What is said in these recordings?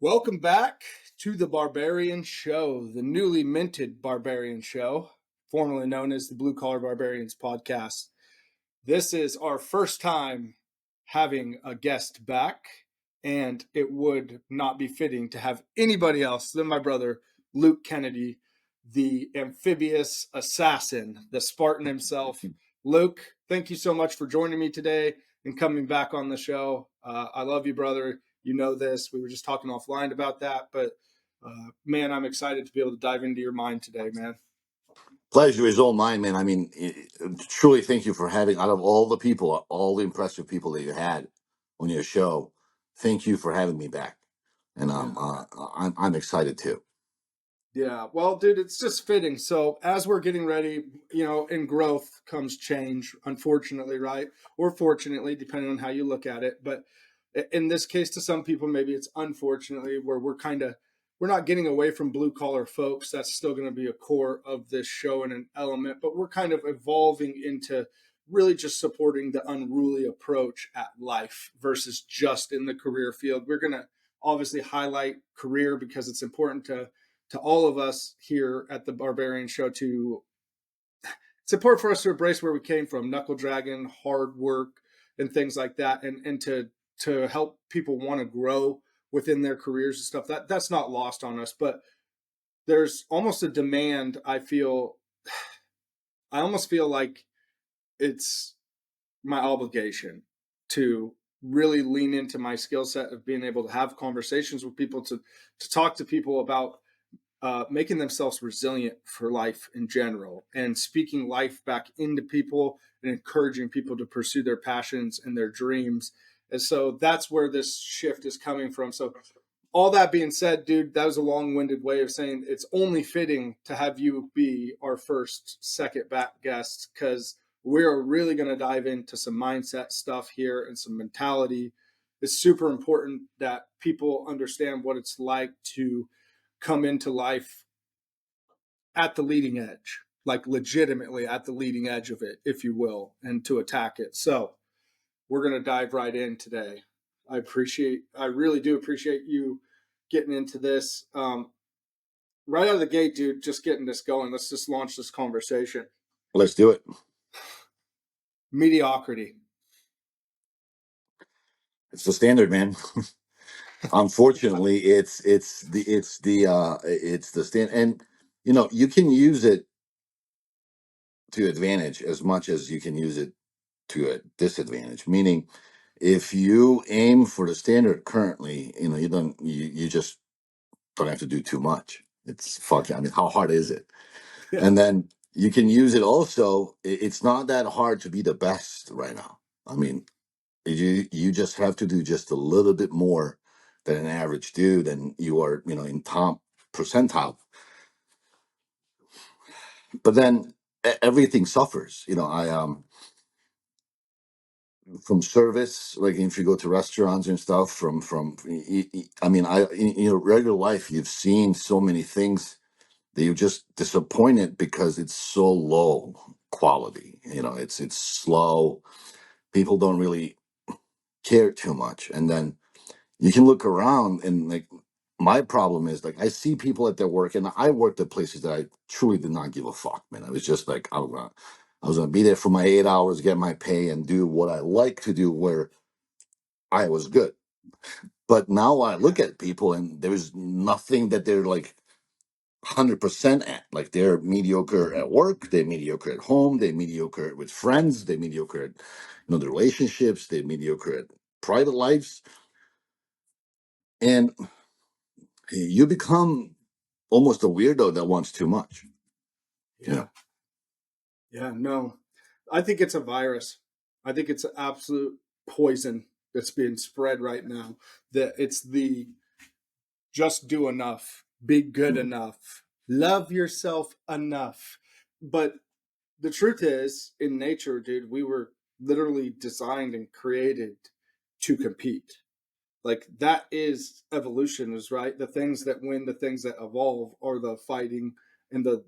Welcome back to the Barbarian Show, the newly minted Barbarian Show, formerly known as the Blue Collar Barbarians podcast. This is our first time having a guest back, and it would not be fitting to have anybody else than my brother, Luke Kennedy, the amphibious assassin, the Spartan himself. Luke, thank you so much for joining me today and coming back on the show. I love you, brother. You know this. We were just talking offline about that, but man, I'm excited to be able to dive into your mind today, man. Pleasure is all mine, man. I mean, truly thank you for having, out of all the people, all the impressive people that you had on your show, thank you for having me back. And I'm excited too. Yeah, well, dude, it's just fitting. So as we're getting ready, in growth comes change, unfortunately, right? Or fortunately, depending on how you look at it. But in this case, to some people, maybe it's unfortunately where we're not getting away from blue collar folks. That's still going to be a core of this show and an element, but we're kind of evolving into really just supporting the unruly approach at life versus just in the career field. We're going to obviously highlight career because it's important to all of us here at the Barbarian Show it's important for us to embrace where we came from, knuckle dragging, hard work, and things like that, and to help people want to grow within their careers and stuff. That's not lost on us, but there's almost a demand. I almost feel like it's my obligation to really lean into my skill set of being able to have conversations with people, to talk to people about making themselves resilient for life in general and speaking life back into people and encouraging people to pursue their passions and their dreams. And so that's where this shift is coming from. So all that being said, dude, that was a long-winded way of saying it's only fitting to have you be our first second back guest, because we're really going to dive into some mindset stuff here and some mentality. It's super important that people understand what it's like to come into life at the leading edge, like legitimately at the leading edge of it, if you will, and to attack it. So we're going to dive right in today. I really do appreciate you getting into this. Right out of the gate, dude, just getting this going. Let's just launch this conversation. Let's do it. Mediocrity. It's the standard, man. Unfortunately, it's the stand, and you can use it to advantage as much as you can use it to a disadvantage. Meaning, if you aim for the standard currently, you just don't have to do too much. It's fucking. I mean, how hard is it? Yeah. And then you can use it also. It's not that hard to be the best right now. I mean, you just have to do just a little bit more than an average dude, and you are in top percentile. But then everything suffers. I from service, like if you go to restaurants and stuff, I mean, in your regular life, you've seen so many things that you're just disappointed because it's so low quality. It's slow. People don't really care too much, and then you can look around and like. My problem is like I see people at their work, and I worked at places that I truly did not give a fuck, man. I was just like I was gonna be there for my 8 hours, get my pay, and do what I like to do where I was good. But now I look at people and there's nothing that they're like 100% at. Like they're mediocre at work, they're mediocre at home, they're mediocre with friends, they're mediocre at their relationships, they're mediocre at private lives. And you become almost a weirdo that wants too much. Yeah. Yeah, no. I think it's a virus. I think it's an absolute poison that's being spread right now. That it's the just do enough, be good enough, love yourself enough. But the truth is, in nature, dude, we were literally designed and created to compete. Like that is evolution, is right. The things that win, the things that evolve are the fighting and the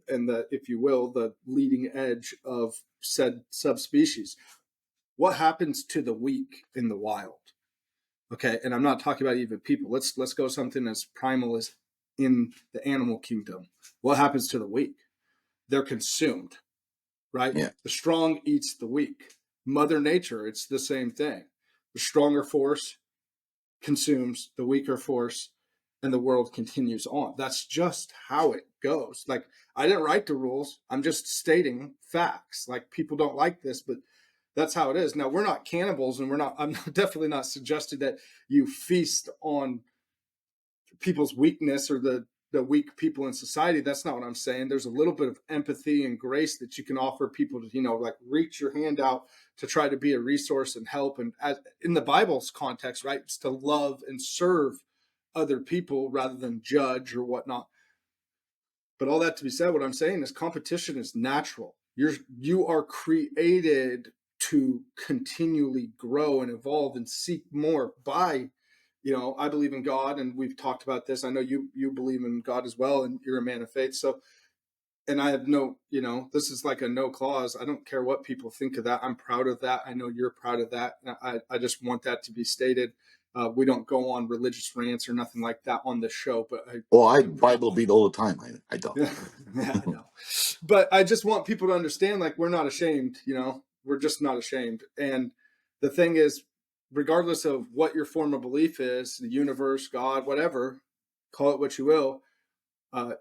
if you will, the leading edge of said subspecies. What happens to the weak in the wild? Okay, and I'm not talking about even people. Let's go something as primal as in the animal kingdom. What happens to the weak? They're consumed, right? Yeah. The strong eats the weak. Mother Nature, it's the same thing. The stronger force consumes the weaker force, and the world continues on. That's just how it goes. Like, I didn't write the rules. I'm just stating facts. Like, people don't like this, but that's how it is. Now, we're not cannibals, and I'm definitely not suggesting that you feast on people's weakness or the weak people in society. That's not what I'm saying. There's a little bit of empathy and grace that you can offer people to, like reach your hand out to try to be a resource and help. And as, in the Bible's context, right, it's to love and serve other people rather than judge or whatnot. But all that to be said, what I'm saying is competition is natural. You are created to continually grow and evolve and seek more by, I believe in God, and we've talked about this. I know you believe in God as well, and you're a man of faith. So, and I have no, this is like a no clause. I don't care what people think of that. I'm proud of that. I know you're proud of that. And I just want that to be stated. We don't go on religious rants or nothing like that on this show, but Well, I I'm proud. Bible beat all the time. I don't. Yeah, yeah, I know. But I just want people to understand, like, we're not ashamed, we're just not ashamed. And the thing is, regardless of what your form of belief is, the universe, God, whatever, call it what you will, uh,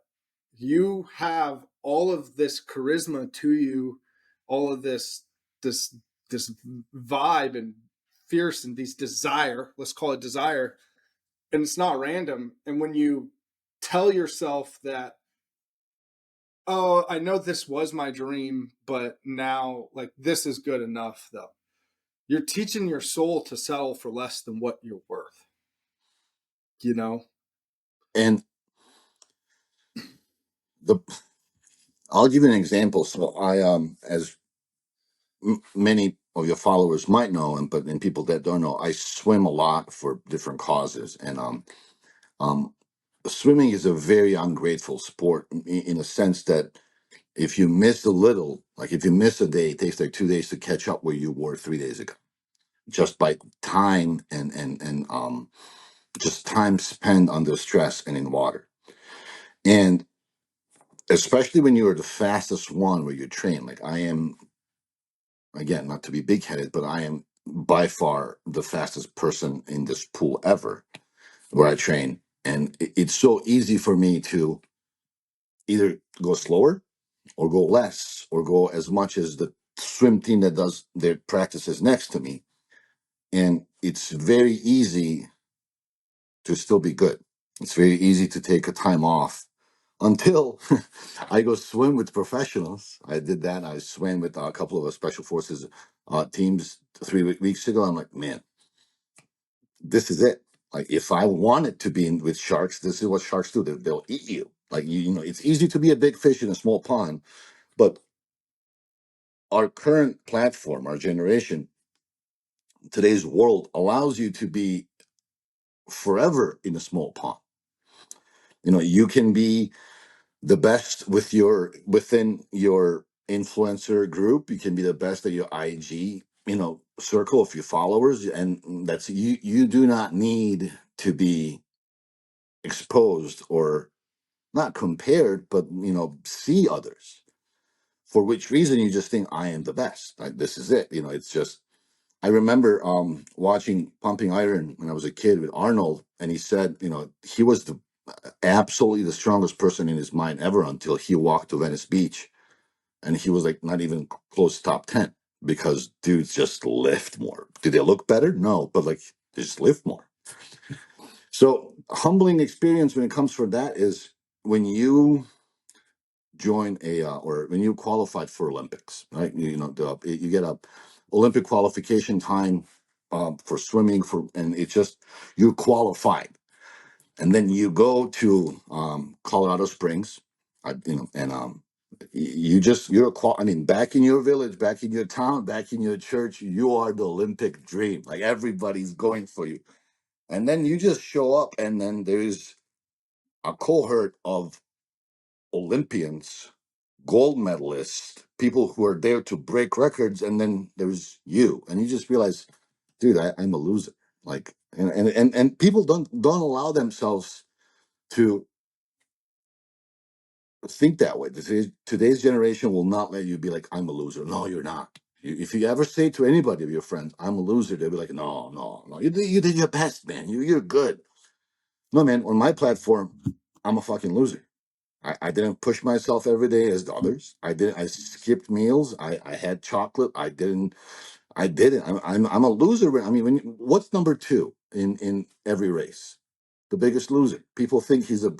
you have all of this charisma to you, all of this, this vibe and fierce and these desire, let's call it desire. And it's not random. And when you tell yourself that, oh, I know this was my dream, but now, like, this is good enough, though. You're teaching your soul to settle for less than what you're worth, you know? And the I'll give you an example. So I as many of your followers might know, and people that don't know, I swim a lot for different causes, and um, swimming is a very ungrateful sport in a sense that if you miss a little, like if you miss a day, it takes like 2 days to catch up where you were 3 days ago, just by time and just time spent under stress and in water, and especially when you are the fastest one where you train, like I am. Again, not to be big headed, but I am by far the fastest person in this pool ever where I train. And it's so easy for me to either go slower or go less or go as much as the swim team that does their practices next to me. And it's very easy to still be good. It's very easy to take a time off until I go swim with professionals. I did that. I swam with a couple of special forces teams 3 weeks ago. I'm like, man, this is it. Like, if I wanted to be in with sharks, this is what sharks do. They'll eat you. Like, it's easy to be a big fish in a small pond, but our current platform, our generation, today's world allows you to be forever in a small pond. You can be the best within your influencer group. You can be the best at your IG, circle of your followers, and that's you. You do not need to be exposed or not compared, but see others. For which reason you just think I am the best. Like, this is it. It's just. I remember watching Pumping Iron when I was a kid with Arnold, and he said, he was absolutely the strongest person in his mind ever until he walked to Venice Beach, and he was like not even close to top 10 because dudes just lift more. Do they look better? No, but like they just lift more. So humbling experience when it comes for that is when you join or when you qualified for Olympics, right? You get a Olympic qualification time for swimming and it's just you're qualified, and then you go to Colorado Springs, and I mean, back in your village, back in your town, back in your church, you are the Olympic dream. Like, everybody's going for you. And then you just show up, and then there's a cohort of Olympians, gold medalists, people who are there to break records, and then there's you, and you just realize, dude, I'm a loser. Like, and people don't allow themselves to think that way. Today's generation will not let you be like, I'm a loser. No, you're not. If you ever say to anybody of your friends, I'm a loser, they'll be like, no, no, no. You did your best, man. You're good. No, man, on my platform, I'm a fucking loser. I didn't push myself every day as the others. I skipped meals. I had chocolate. I didn't. I'm a loser. I mean, what's number two in every race? The biggest loser. People think he's a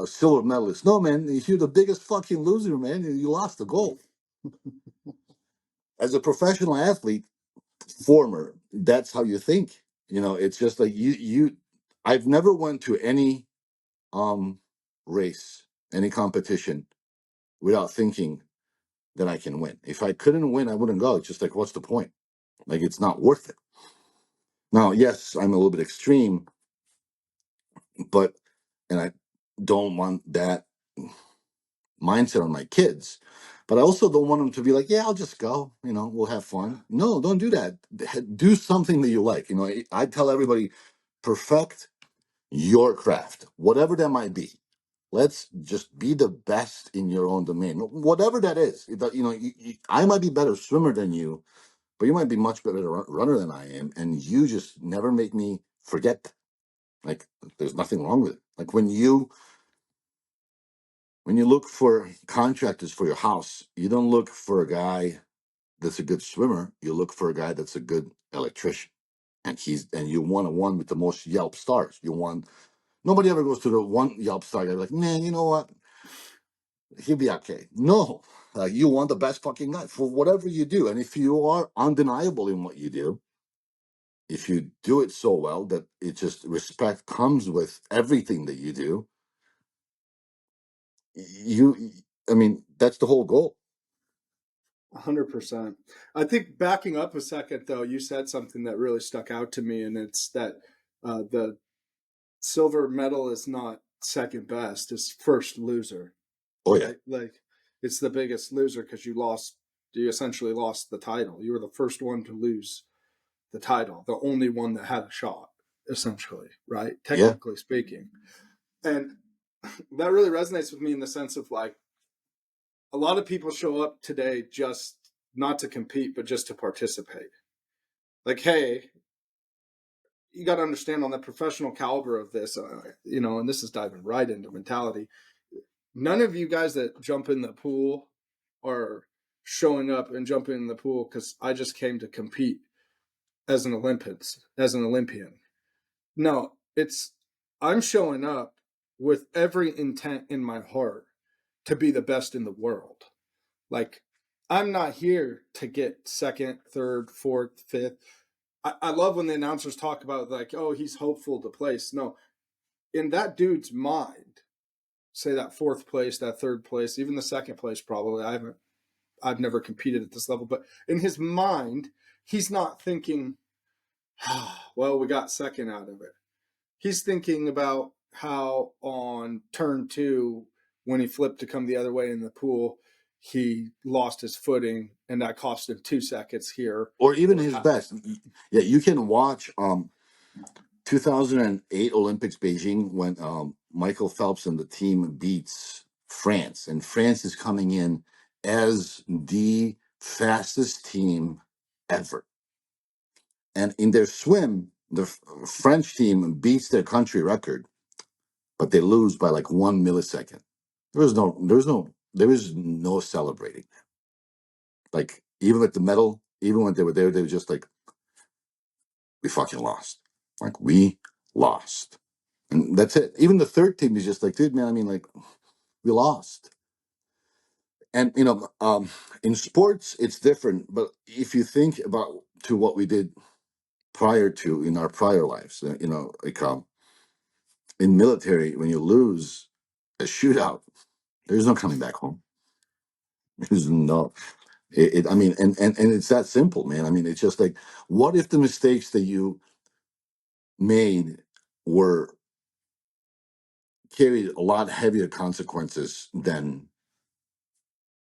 silver medalist. No, man, you're the biggest fucking loser, man. You lost the gold. As a professional athlete, former, that's how you think. It's just like you. I've never went to any um race, any competition without thinking that I can win. If I couldn't win, I wouldn't go. It's just like, what's the point? Like, it's not worth it. Now, yes, I'm a little bit extreme, but and I don't want that mindset on my kids. But I also don't want them to be like, yeah, I'll just go. We'll have fun. No, don't do that. Do something that you like. I tell everybody, perfect your craft, whatever that might be. Let's just be the best in your own domain, whatever that is. I might be better swimmer than you, but you might be much better runner than I am, and you just never make me forget that. Like, there's nothing wrong with it. Like, when you look for contractors for your house, you don't look for a guy that's a good swimmer. You look for a guy that's a good electrician, and you want a one with the most Yelp stars. Nobody ever goes to the one Yelp star. They're like, man, you know what? He'll be okay. No, you want the best fucking guy for whatever you do, and if you are undeniable in what you do, if you do it so well that it just respect comes with everything that you do, you, I mean, that's the whole goal. 100%. I think backing up a second, though, you said something that really stuck out to me, and it's that the silver medal is not second best; it's first loser, Oh yeah, right? Like, it's the biggest loser because you lost. You essentially lost the title. You were the first one to lose the title, the only one that had a shot, essentially, right? yeah. Technically speaking, and that really resonates with me in the sense of like a lot of people show up today just not to compete, but just to participate. Like, hey, you got to understand on the professional caliber of this, and this is diving right into mentality. None of you guys that jump in the pool are showing up and jumping in the pool because I just came to compete as an Olympian. No, it's I'm showing up with every intent in my heart to be the best in the world. Like, I'm not here to get second, third, fourth, fifth. I love when the announcers talk about like, oh, he's hopeful to place. No, in that dude's mind, say that fourth place, that third place, even the second place, probably. I've never competed at this level, but in his mind, he's not thinking, oh, well, we got second out of it. He's thinking about how on turn two, when he flipped to come the other way in the pool, he lost his footing, and that cost him 2 seconds here. Or even Or his best. Yeah, you can watch 2008 Olympics Beijing when Michael Phelps and the team beats France, and France is coming in as the fastest team ever. And in their swim, the French team beats their country record, but they lose by like 1 millisecond. There is no celebrating. Like, even at the medal, even when they were there, they were just like, we fucking lost. Like, we lost. And that's it. Even the third team is just like, dude, man, I mean, like, we lost. And, in sports, it's different. But if you think about to what we did prior to in our prior lives, like in military, when you lose a shootout, there's no coming back home. There's no, I mean, and it's that simple, man. I mean, it's just like, what if the mistakes that you made were carried a lot heavier consequences than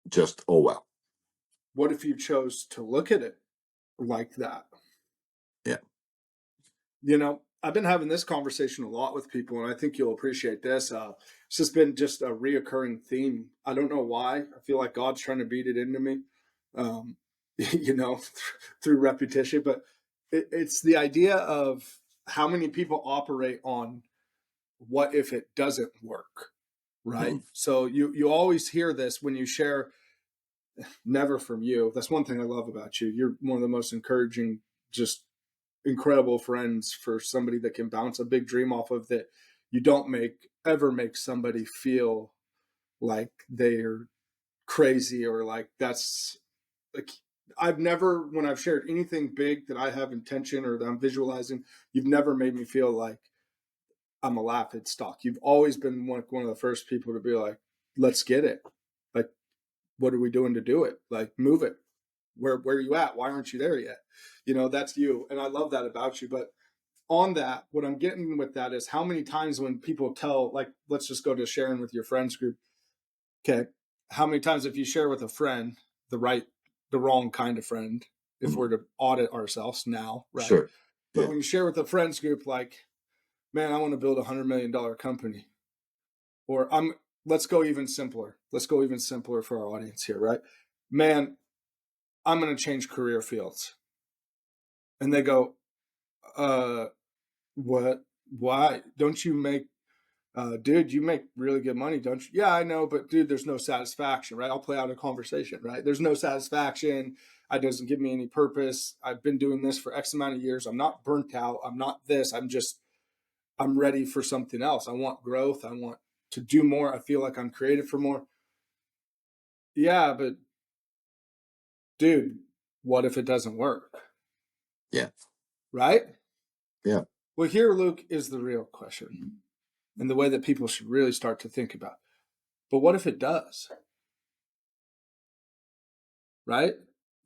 just, oh well. What if you chose to look at it like that? Yeah. I've been having this conversation a lot with people, and I think you'll appreciate this. It's just been just a reoccurring theme. I don't know why. I feel like God's trying to beat it into me, um, through repetition. But it's the idea of how many people operate on what if it doesn't work, right? Hmm. So you always hear this when you share. Never from you. That's one thing I love about you. You're one of the most encouraging, just incredible friends for somebody that can bounce a big dream off of, that you don't ever make somebody feel like they're crazy, or like that's like, I've never, when I've shared anything big that I have intention or that I'm visualizing, you've never made me feel like I'm a laughing stock. You've always been one of the first people to be like, let's get it. Like, what are we doing to do it? Like, move it. Where are you at? Why aren't you there yet? That's you. And I love that about you. But on that, what I'm getting with that is how many times when people tell, like, let's just go to sharing with your friends group. Okay. How many times if you share with a friend, the wrong kind of friend, if Hmm. we're to audit ourselves now, right? Sure. But Yeah. when you share with a friends group, like, man, I want to build $100 million company, or let's go even simpler. Let's go even simpler for our audience here, right? Man, I'm going to change career fields. And they go, uh, what? Why? Don't you make, dude, you make really good money, don't you? Yeah, I know, but dude, there's no satisfaction, right? I'll play out a conversation, right? There's no satisfaction. It doesn't give me any purpose. I've been doing this for X amount of years. I'm not burnt out. I'm not this. I'm ready for something else. I want growth. I want to do more. I feel like I'm created for more. Yeah, but dude, what if it doesn't work? Yeah. Right? Yeah. Well, here, Luke, is the real question, and the way that people should really start to think about. But what if it does? Right?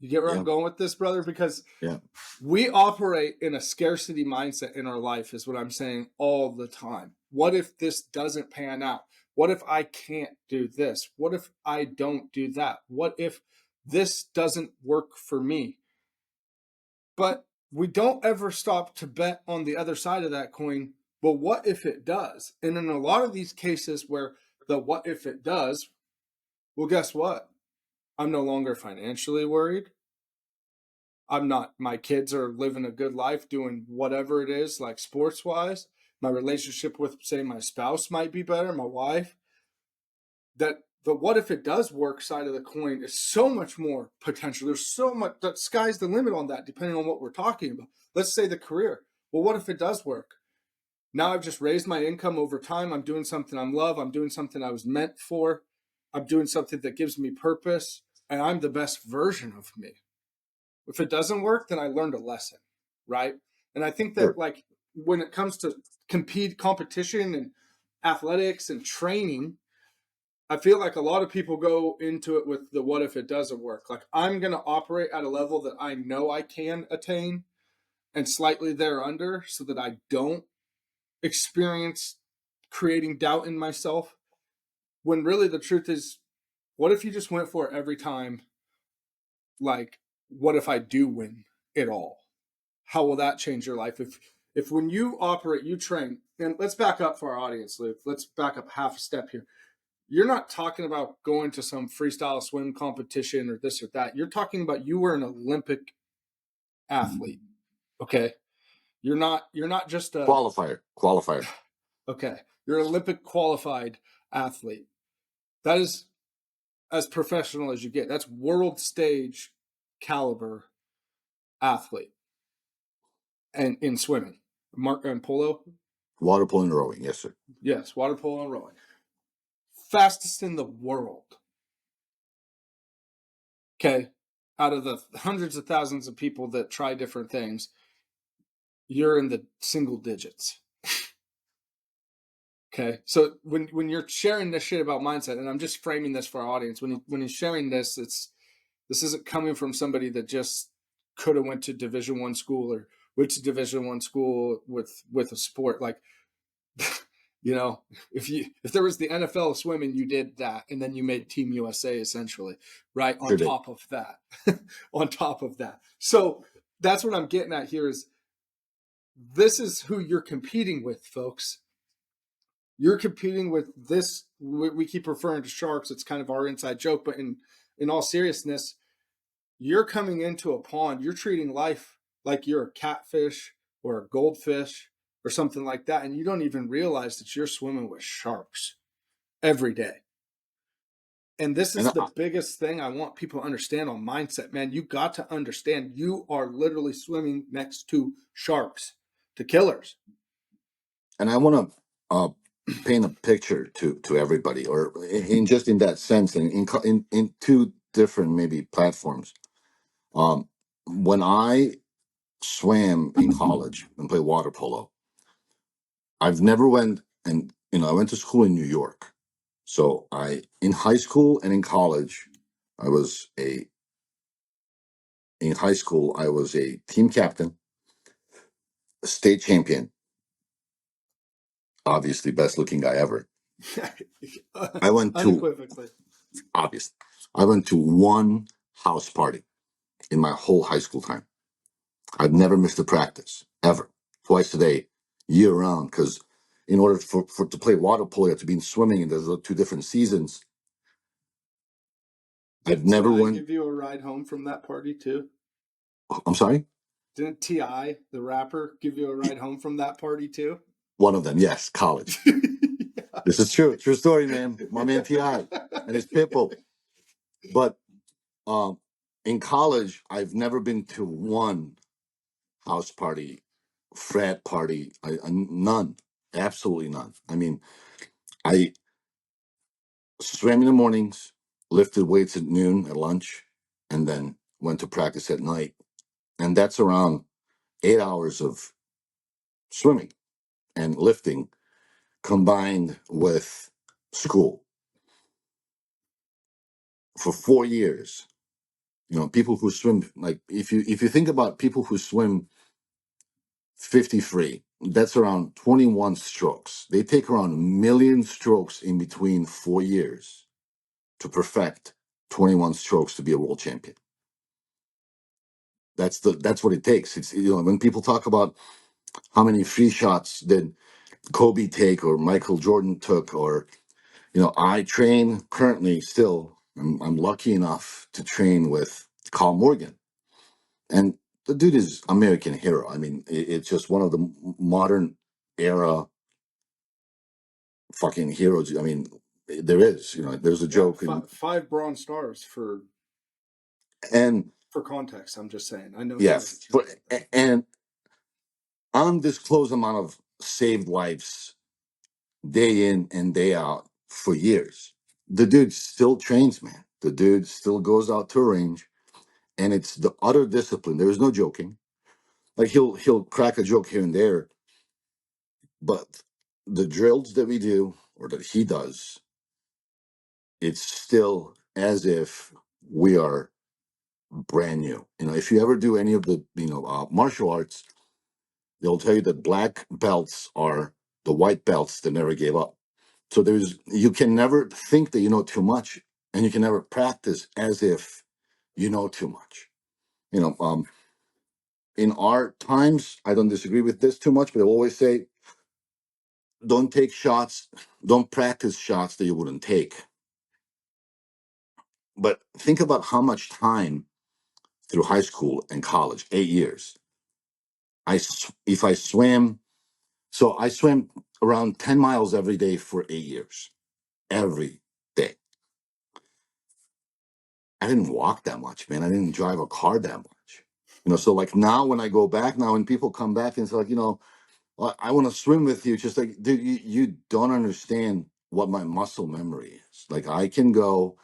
You get where I'm Yeah. going with this, brother? Because Yeah. we operate in a scarcity mindset in our life, is what I'm saying all the time. What if this doesn't pan out? What if I can't do this? What if I don't do that? What if this doesn't work for me? But we don't ever stop to bet on the other side of that coin. Well, what if it does? And in a lot of these cases where the what if it does, well, guess what? I'm no longer financially worried. My kids are living a good life doing whatever it is, like sports wise. My relationship with, say, my spouse might be better, my wife. That the what if it does work side of the coin is so much more potential. There's so much, that sky's the limit on that, depending on what we're talking about. Let's say the career. Well, what if it does work? Now I've just raised my income over time. I'm doing something I'm love. I'm doing something I was meant for. I'm doing something that gives me purpose, and I'm the best version of me. If it doesn't work, then I learned a lesson, right? And I think that, Sure. like, when it comes to competition and athletics and training, I feel like a lot of people go into it with the what if it doesn't work. Like, I'm going to operate at a level that I know I can attain and slightly there under, so that I don't experience creating doubt in myself. When really the truth is, what if you just went for it every time? Like, what if I do win it all? How will that change your life? If when you operate, you train, and let's back up for our audience, Luke. Let's back up half a step here. You're not talking about going to some freestyle swim competition or this or that. You're talking about, you were an Olympic athlete. Okay. You're not just a, Qualifier. okay. You're an Olympic qualified athlete. That is as professional as you get. That's world stage caliber athlete. And in swimming, Mark and polo. Water polo and rowing. Yes, sir. Yes, water polo and rowing. Fastest in the world. Okay. Out of the hundreds of thousands of people that try different things, you're in the single digits. Okay. So when you're sharing this shit about mindset, and I'm just framing this for our audience, when he's sharing this isn't coming from somebody that just could have went to Division I school, went to Division I school with a sport. Like, you know, if there was the NFL of swimming, you did that, and then you made Team USA essentially, right? On Sure did. top of that, on top of that. So that's what I'm getting at here is this is who you're competing with, folks. You're competing with this. We keep referring to sharks. It's kind of our inside joke, but in all seriousness, you're coming into a pond. You're treating life like you're a catfish or a goldfish or something like that, and you don't even realize that you're swimming with sharks every day. And this And is the biggest thing I want people to understand on mindset, man. You got to understand you are literally swimming next to sharks, to killers. I want to paint a picture to everybody, or just in that sense, and in two different maybe platforms. When I swam in college and played water polo, I've never went and I went to school in New York. So in high school and in college, I was a in high school I was a team captain, a state champion, obviously best looking guy ever. I went to Unequivocally. obviously I went to one house party in my whole high school time. I've never missed a practice ever, twice a day, year round. Because in order for to play water polo, you have to be in swimming, and there's two different seasons. I've Did never Ti went. give you a ride home from that party too? I'm sorry. Didn't Ti, the rapper, give you a ride home from that party too? One of them, yes, college. This is true story, man. My man Ti and his pitbull. But in college, I've never been to one house party, frat party. None, absolutely none. I mean, I swam in the mornings, lifted weights at noon at lunch, and then went to practice at night. And that's around 8 hours of swimming and lifting combined with school for 4 years. People who swim, like if you think about people who swim 50 free, that's around 21 strokes. They take around 1 million strokes in between 4 years to perfect 21 strokes to be a world champion. That's what it takes. It's when people talk about how many free shots did Kobe take or Michael Jordan took, or I train currently still. I'm lucky enough to train with Carl Morgan, and the dude is American hero. I mean, it's just one of the modern era fucking heroes. I mean, there is, there's a joke, five bronze stars and for context. I'm just saying. I know. yes, and undisclosed amount of saved lives day in and day out for years. The dude still trains, man. The dude still goes out to a range, and it's the utter discipline. There is no joking. Like he'll crack a joke here and there, but the drills that we do or that he does, it's still as if we are brand new. If you ever do any of the martial arts, they'll tell you that black belts are the white belts that never gave up. So you can never think that you know too much, and you can never practice as if you know too much. In our times, I don't disagree with this too much, but I always say, don't take shots, don't practice shots that you wouldn't take. But think about how much time through high school and college, 8 years. If I swam, so I swam around 10 miles every day for 8 years, every day. I didn't walk that much, man. I didn't drive a car that much. So like now when I go back now, when people come back and it's like, I want to swim with you, just like, dude, you don't understand what my muscle memory is. Like I can go,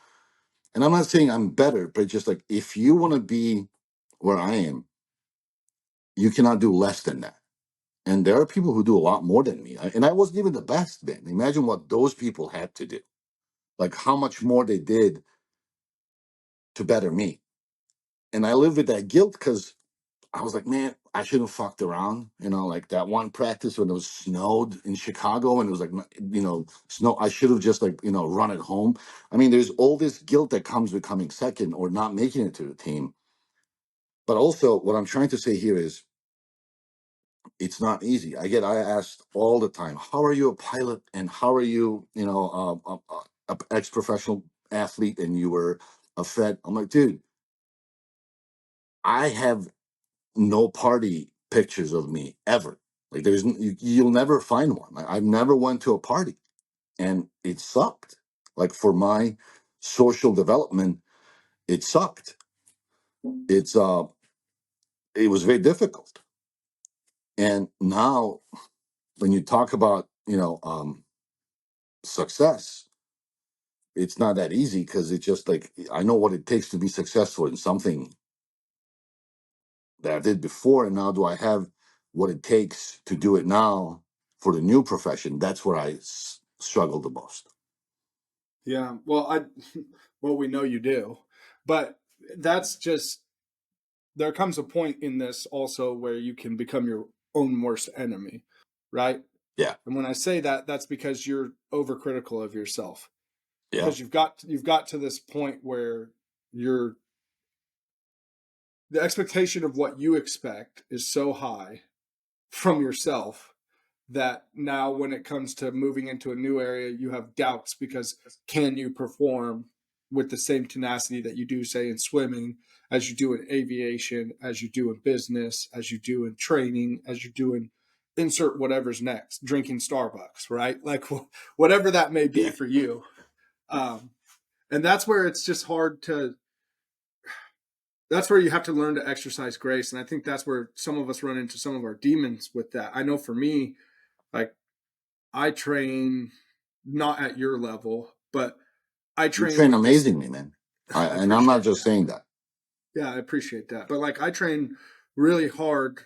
and I'm not saying I'm better, but just like, if you want to be where I am, you cannot do less than that. And there are people who do a lot more than me. And I wasn't even the best then. Imagine what those people had to do. Like how much more they did to better me. And I live with that guilt because I was like, man, I should have fucked around. Like that one practice when it was snowed in Chicago and it was like, snow. I should have just like, run it home. I mean, there's all this guilt that comes with coming second or not making it to the team. But also, what I'm trying to say here is it's not easy. I asked all the time, how are you a pilot and how are you, a ex-professional athlete and you were a Fed? I'm like, dude, I have no party pictures of me ever. Like you'll never find one. I've never went to a party, and it sucked. Like for my social development, it sucked. It's it was very difficult. And now, when you talk about success, it's not that easy because it's just like I know what it takes to be successful in something that I did before, and now do I have what it takes to do it now for the new profession? That's where I struggle the most. Yeah. Well, well, we know you do, but that's just, there comes a point in this also where you can become your own worst enemy, right? Yeah, And when I say that, that's because you're overcritical of yourself, yeah, because you've got to this point where you're the expectation of what you expect is so high from yourself that now when it comes to moving into a new area, you have doubts because can you perform with the same tenacity that you do, say, in swimming, as you do in aviation, as you do in business, as you do in training, as you do in insert whatever's next, drinking Starbucks, right? Like whatever that may be yeah. for you. Um, and that's where it's just hard to, that's where you have to learn to exercise grace. And I think that's where some of us run into some of our demons with that. I know for me, like, I train not at your level, but I You train train with this. amazingly, man. I And I'm not appreciate just that. saying that. Yeah, I appreciate that. But like, I train really hard,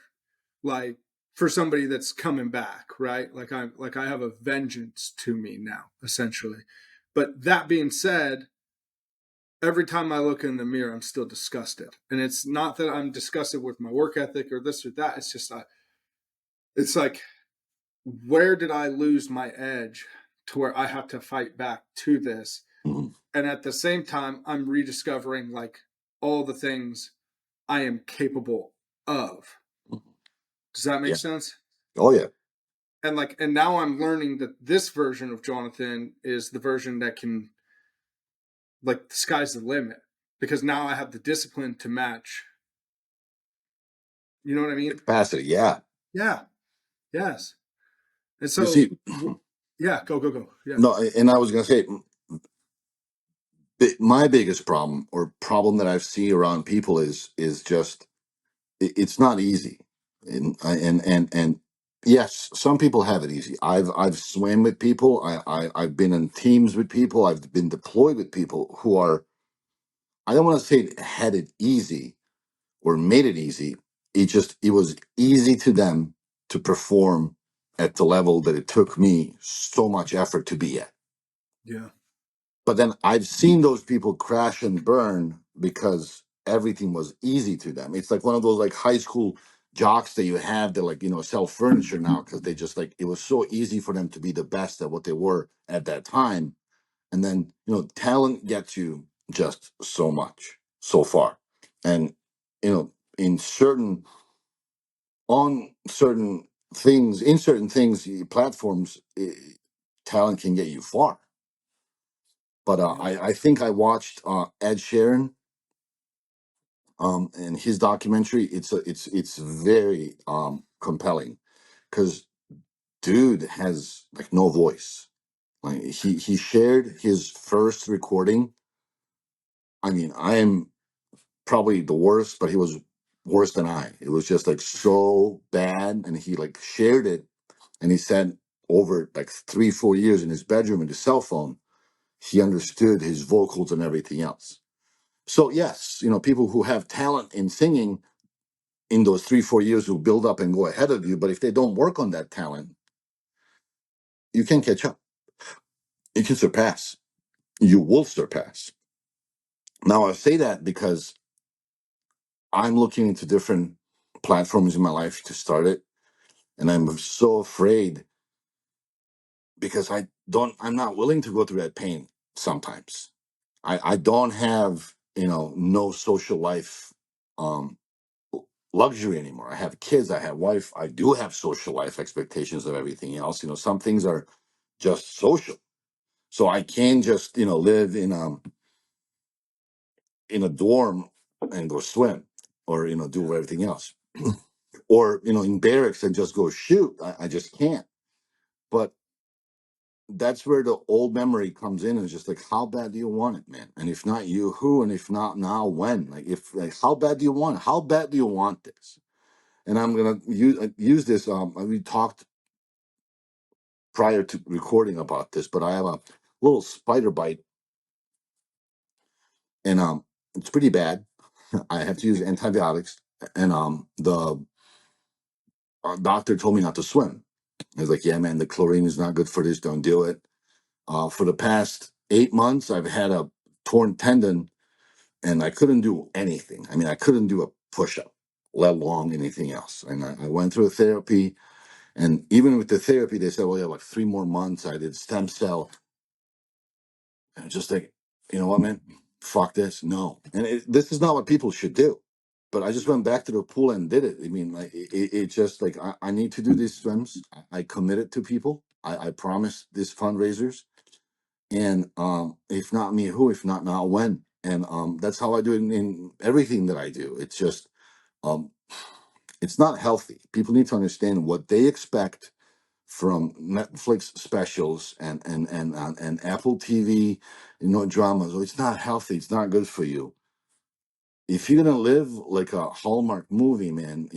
like for somebody that's coming back, right? Like I have a vengeance to me now, essentially. But that being said, every time I look in the mirror, I'm still disgusted. And it's not that I'm disgusted with my work ethic or this or that. It's just, it's like, where did I lose my edge to where I have to fight back to this? Mhm. And at the same time, I'm rediscovering like all the things I am capable of. Does that make Yeah. sense? Oh, yeah. And like, and now I'm learning that this version of Jonathan is the version that can, like, the sky's the limit, because now I have the discipline to match. You know what I The mean? capacity. Yeah. Yeah. Yes. And You so, see, yeah, go. Yeah. no, and I was going to say, my biggest problem or problem that I've seen around people is just it's not easy, and yes, some people have it easy. I've swam with people. I've been in teams with people. I've been deployed with people who are, I don't want to say had it easy or made it easy. It was easy to them to perform at the level that it took me so much effort to be at. Yeah. But then I've seen those people crash and burn because everything was easy to them. It's like one of those like high school jocks that you have that like, sell furniture now because they just like it was so easy for them to be the best at what they were at that time. And then, talent gets you just so much, so far. And, in certain things, platforms, talent can get you far. But Yeah. I think I watched Ed Sheeran and his documentary. It's very compelling because dude has like no voice. Like he shared his first recording. I mean, I am probably the worst, but he was worse than I. It was just like so bad, and he like shared it, and he said over like 3 4 years in his bedroom in his cell phone, he understood his vocals and everything else. So yes, people who have talent in singing in those 3 4 years will build up and go ahead of you. But if they don't work on that talent, you can catch up. You can surpass. You will surpass. Now I say that because I'm looking into different. platforms in my life to start it, and I'm so afraid because I'm not willing to go through that pain sometimes. I don't have, no social life um luxury anymore. I have kids, I have wife, I do have social life expectations of everything else. Some things are just social. So I can just, live in a dorm and go swim or, do everything else. Or, in barracks and just go shoot. I just can't. But that's where the old memory comes in, and it's just like, how bad do you want it, man? And if not you, who? And if not now, when? How bad do you want it? How bad do you want this? And I'm gonna use this. We talked prior to recording about this, but I have a little spider bite, and it's pretty bad. I have to use antibiotics, and the doctor told me not to swim. He's like, "Yeah, man, the chlorine is not good for this. Don't do it." For the past 8 months, I've had a torn tendon, and I couldn't do anything. I mean, I couldn't do a push up, let alone anything else. And I went through a therapy, and even with the therapy, they said, "Well, you have like 3 more months." I did stem cell, and it's just like, you know what, man? Fuck this. No, and this is not what people should do. But I just went back to the pool and did it. I mean, like it just like I need to do these swims. I committed to people. I promised these fundraisers, and if not me, who? If not now, when? And that's how I do it in everything that I do. It's just um, it's not healthy. People need to understand what they expect from Netflix specials and Apple TV, dramas. Oh, it's not healthy. It's not good for you. If you're gonna live like a Hallmark movie, man,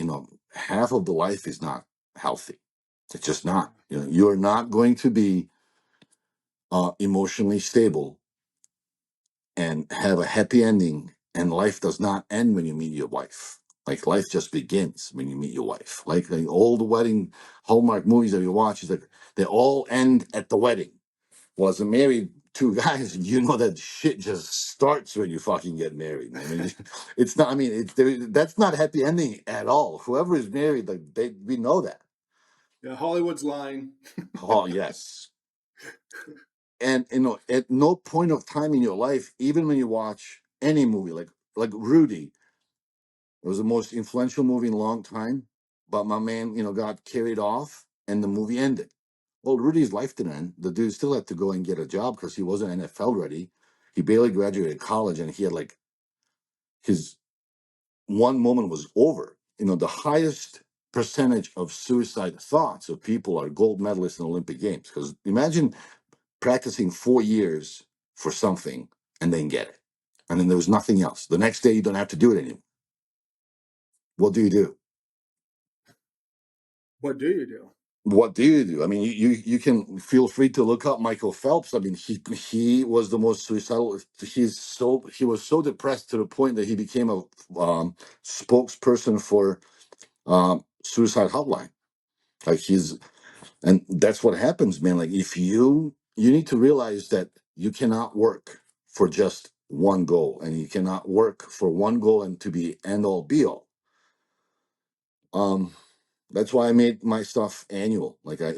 half of the life is not healthy. It's just not. You're not going to be emotionally stable and have a happy ending. And life does not end when you meet your wife. Like life just begins when you meet your wife. Like all the wedding Hallmark movies that you watch is like they all end at the wedding. Well, as a married two guys, that shit just starts when you fucking get married, man. I mean, it's not. I mean, that's not a happy ending at all. Whoever is married, like we know that. Yeah, Hollywood's lying. Oh yes, and at no point of time in your life, even when you watch any movie, like Rudy, it was the most influential movie in a long time, but my man, got carried off, and the movie ended. Well, Rudy's life didn't end. The dude still had to go and get a job because he wasn't NFL ready. He barely graduated college, and he had like his one moment was over. The highest percentage of suicide thoughts of people are gold medalists in Olympic Games. Because imagine practicing 4 years for something and then get it. And then there was nothing else. The next day, you don't have to do it anymore. What do you do? What do you do? What do you do? I mean, you can feel free to look up Michael Phelps. I mean, he was the most suicidal. He was so depressed to the point that he became a spokesperson for suicide hotline. Like and that's what happens, man. Like if you need to realize that you cannot work for just one goal, and you cannot work for one goal and to be end all be all. Um, That's why I made my stuff annual. Like I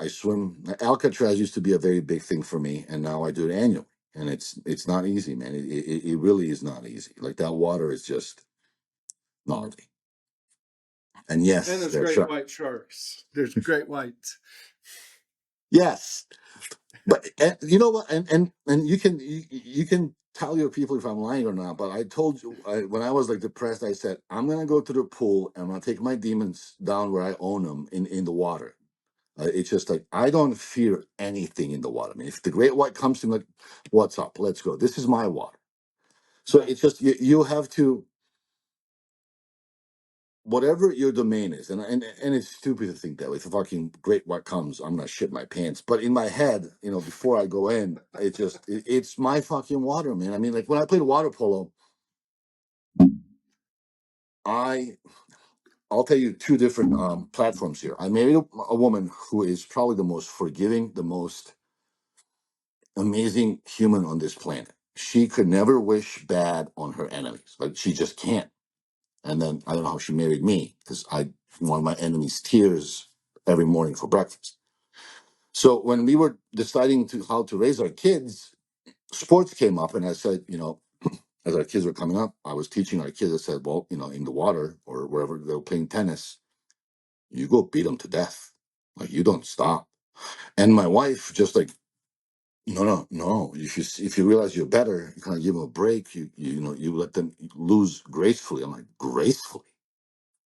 swim. Alcatraz used to be a very big thing for me, and now I do it annually. And it's not easy, man. It really is not easy. Like that water is just gnarly. And And yes, there's they're great sharp. white sharks. There's great whites. Yes, but you know what? And you can tell your people if I'm lying or not. But I told you when I was like depressed, I said I'm gonna go to the pool and I'm gonna take my demons down where I own them in the water. It's just like I don't fear anything in the water. I mean, if the great white comes to me, like, what's up? Let's go. This is my water. So Yeah. it's just you have to whatever your domain is, and it's stupid to think that way. If a fucking great white comes, I'm gonna shit my pants. But in my head, before I go in, it's my fucking water, man. I mean, like when I played water polo, I I'll tell you two different platforms here. I married a woman who is probably the most forgiving, the most amazing human on this planet. She could never wish bad on her enemies. Like she just can't. And then I don't know how she married me because I wanted my enemy's tears every morning for breakfast. So when we were deciding to how to raise our kids, sports came up, and I said, as our kids were coming up, I was teaching our kids. I said, well, in the water or wherever they were playing tennis, you go beat them to death. Like, you don't stop. And my wife just like, no, no, no. If you realize you're better, you kind of give them a break. You let them lose gracefully. I'm like, gracefully?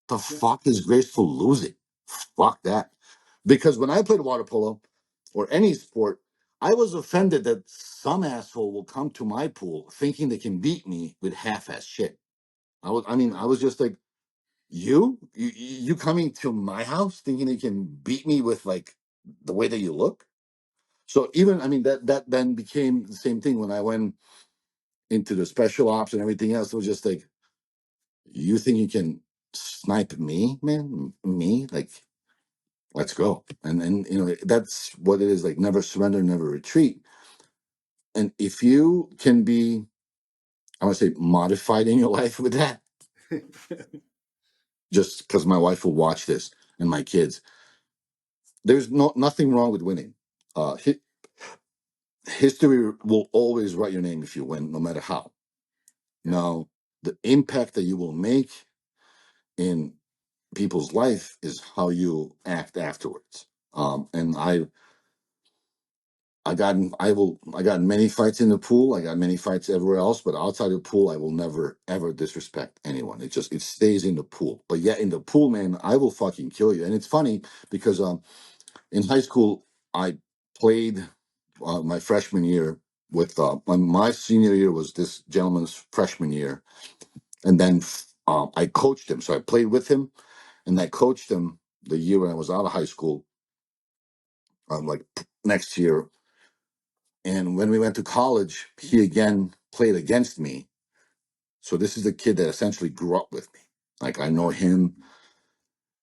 The Yeah. fuck is graceful losing? Fuck that. Because when I played water polo or any sport, I was offended that some asshole will come to my pool thinking they can beat me with half-ass shit. I was just like, you coming to my house thinking you can beat me with like the way that you look? So even, that then became the same thing when I went into the special ops and everything else. It was just like, you think you can snipe me, man? Me? Like, let's go. And that's what it is. Like, never surrender, never retreat. And if you can be, I want to say, modified in your life with that, just because my wife will watch this and my kids, there's nothing wrong with winning. History will always write your name if you win, no matter how. Yeah. Now, the impact that you will make in people's life is how you act afterwards. And I got many fights in the pool. I got many fights everywhere else, but outside the pool, I will never ever disrespect anyone. It stays in the pool. But yet in the pool, man, I will fucking kill you. And it's funny because in high school, I played my freshman year with my senior year was this gentleman's freshman year, and then I coached him. So I played with him, and I coached him the year when I was out of high school, like next year. And when we went to college, he again played against me. So this is a kid that essentially grew up with me. Like, I know him.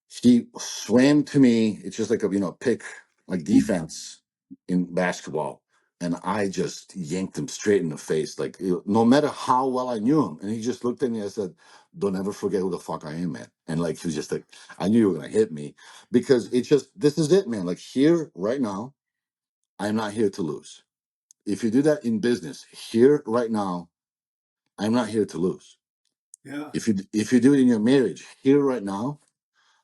He swam to me. It's just like pick like defense in basketball. And I just yanked him straight in the face, like, no matter how well I knew him. And he just looked at me. I said, "Don't ever forget who the fuck I am, man." And like, he was just like, I knew you were gonna hit me because this is it, man. Like, here right now, I'm not here to lose. If you do that in business, here right now, I'm not here to lose. Yeah. If you do it in your marriage, here right now,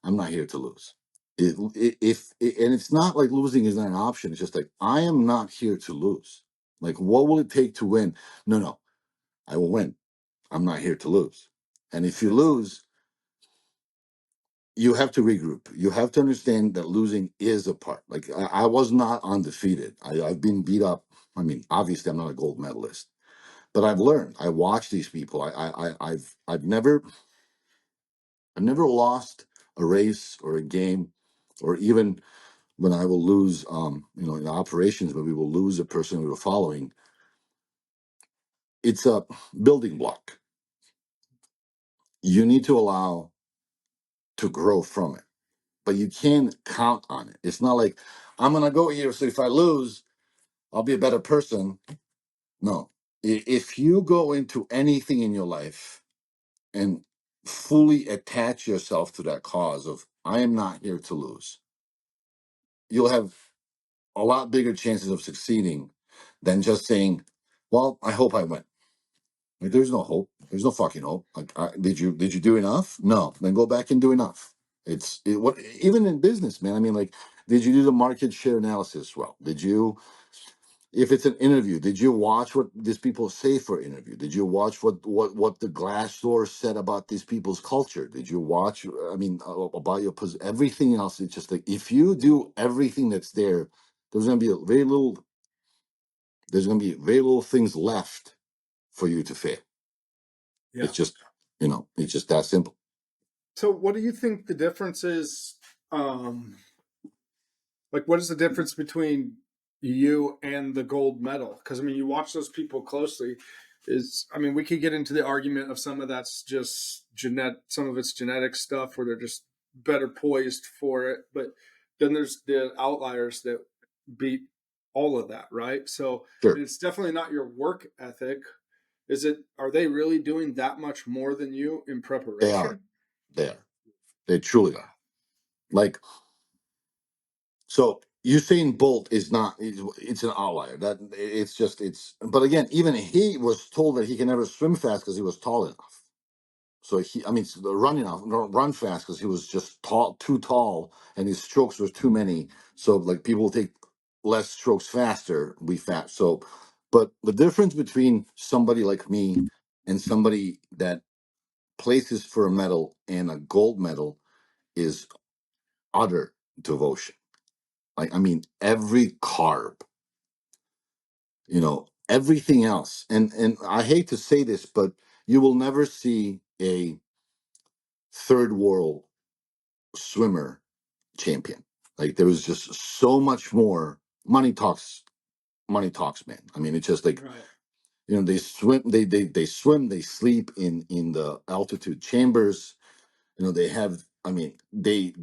I'm not here to lose. And it's not like losing is not an option. It's just like, I am not here to lose. Like, what will it take to win? No, no, I will win. I'm not here to lose. And if you Yeah. lose, you have to regroup. You have to understand that losing is a part. Like, I was not undefeated. I've been beat up. Obviously, I'm not a gold medalist, but I've learned. I watch these people. I've never lost a race or a game, or even when I will lose, in operations, when we will lose a person we were following. It's a building block. You need to allow to grow from it, but you can't count on it. It's not like, I'm gonna go here, so if I lose, I'll be a better person. No, if you go into anything in your life and fully attach yourself to that cause of, I am not here to lose, you'll have a lot bigger chances of succeeding than just saying, well, I hope I win. Like, there's no hope. There's no fucking hope. Like, did you do enough? No. Then go back and do enough. What, even in business, man. Like, did you do the market share analysis well? Did you, if it's an interview, did you watch what these people say for interview? Did you watch what the Glassdoor said about these people's culture? Did you watch? About your everything else. It's just like, if you do everything that's there, there's gonna be very little. There's gonna be very little things left for you to fail. Yeah. It's just, it's just that simple. So what do you think the difference is? Um, like, what is the difference between you and the gold medal? Because you watch those people closely. We could get into the argument of some of that's just some of it's genetic stuff where they're just better poised for it. But then there's the outliers that beat all of that, right? So Sure. it's definitely not your work ethic. Are they really doing that much more than you in They are. preparation? They are. They truly are. Like, so Usain Bolt is not. It's an outlier. That it's just it's. But again, even he was told that he can never swim fast because he was tall enough. So he, I mean, running off, run fast because he was just tall, too tall, and his strokes were too many. So like people take less strokes faster, we fast. So, but the difference between somebody like me and somebody that places for a medal and a gold medal is utter devotion. Like I mean, every carb, everything else. And I hate to say this, but you will never see a third world swimmer champion. Like there was just so much more. Money talks, man. I mean, it's just like Right. they swim, they swim, they sleep in the altitude chambers. They have. I mean, they.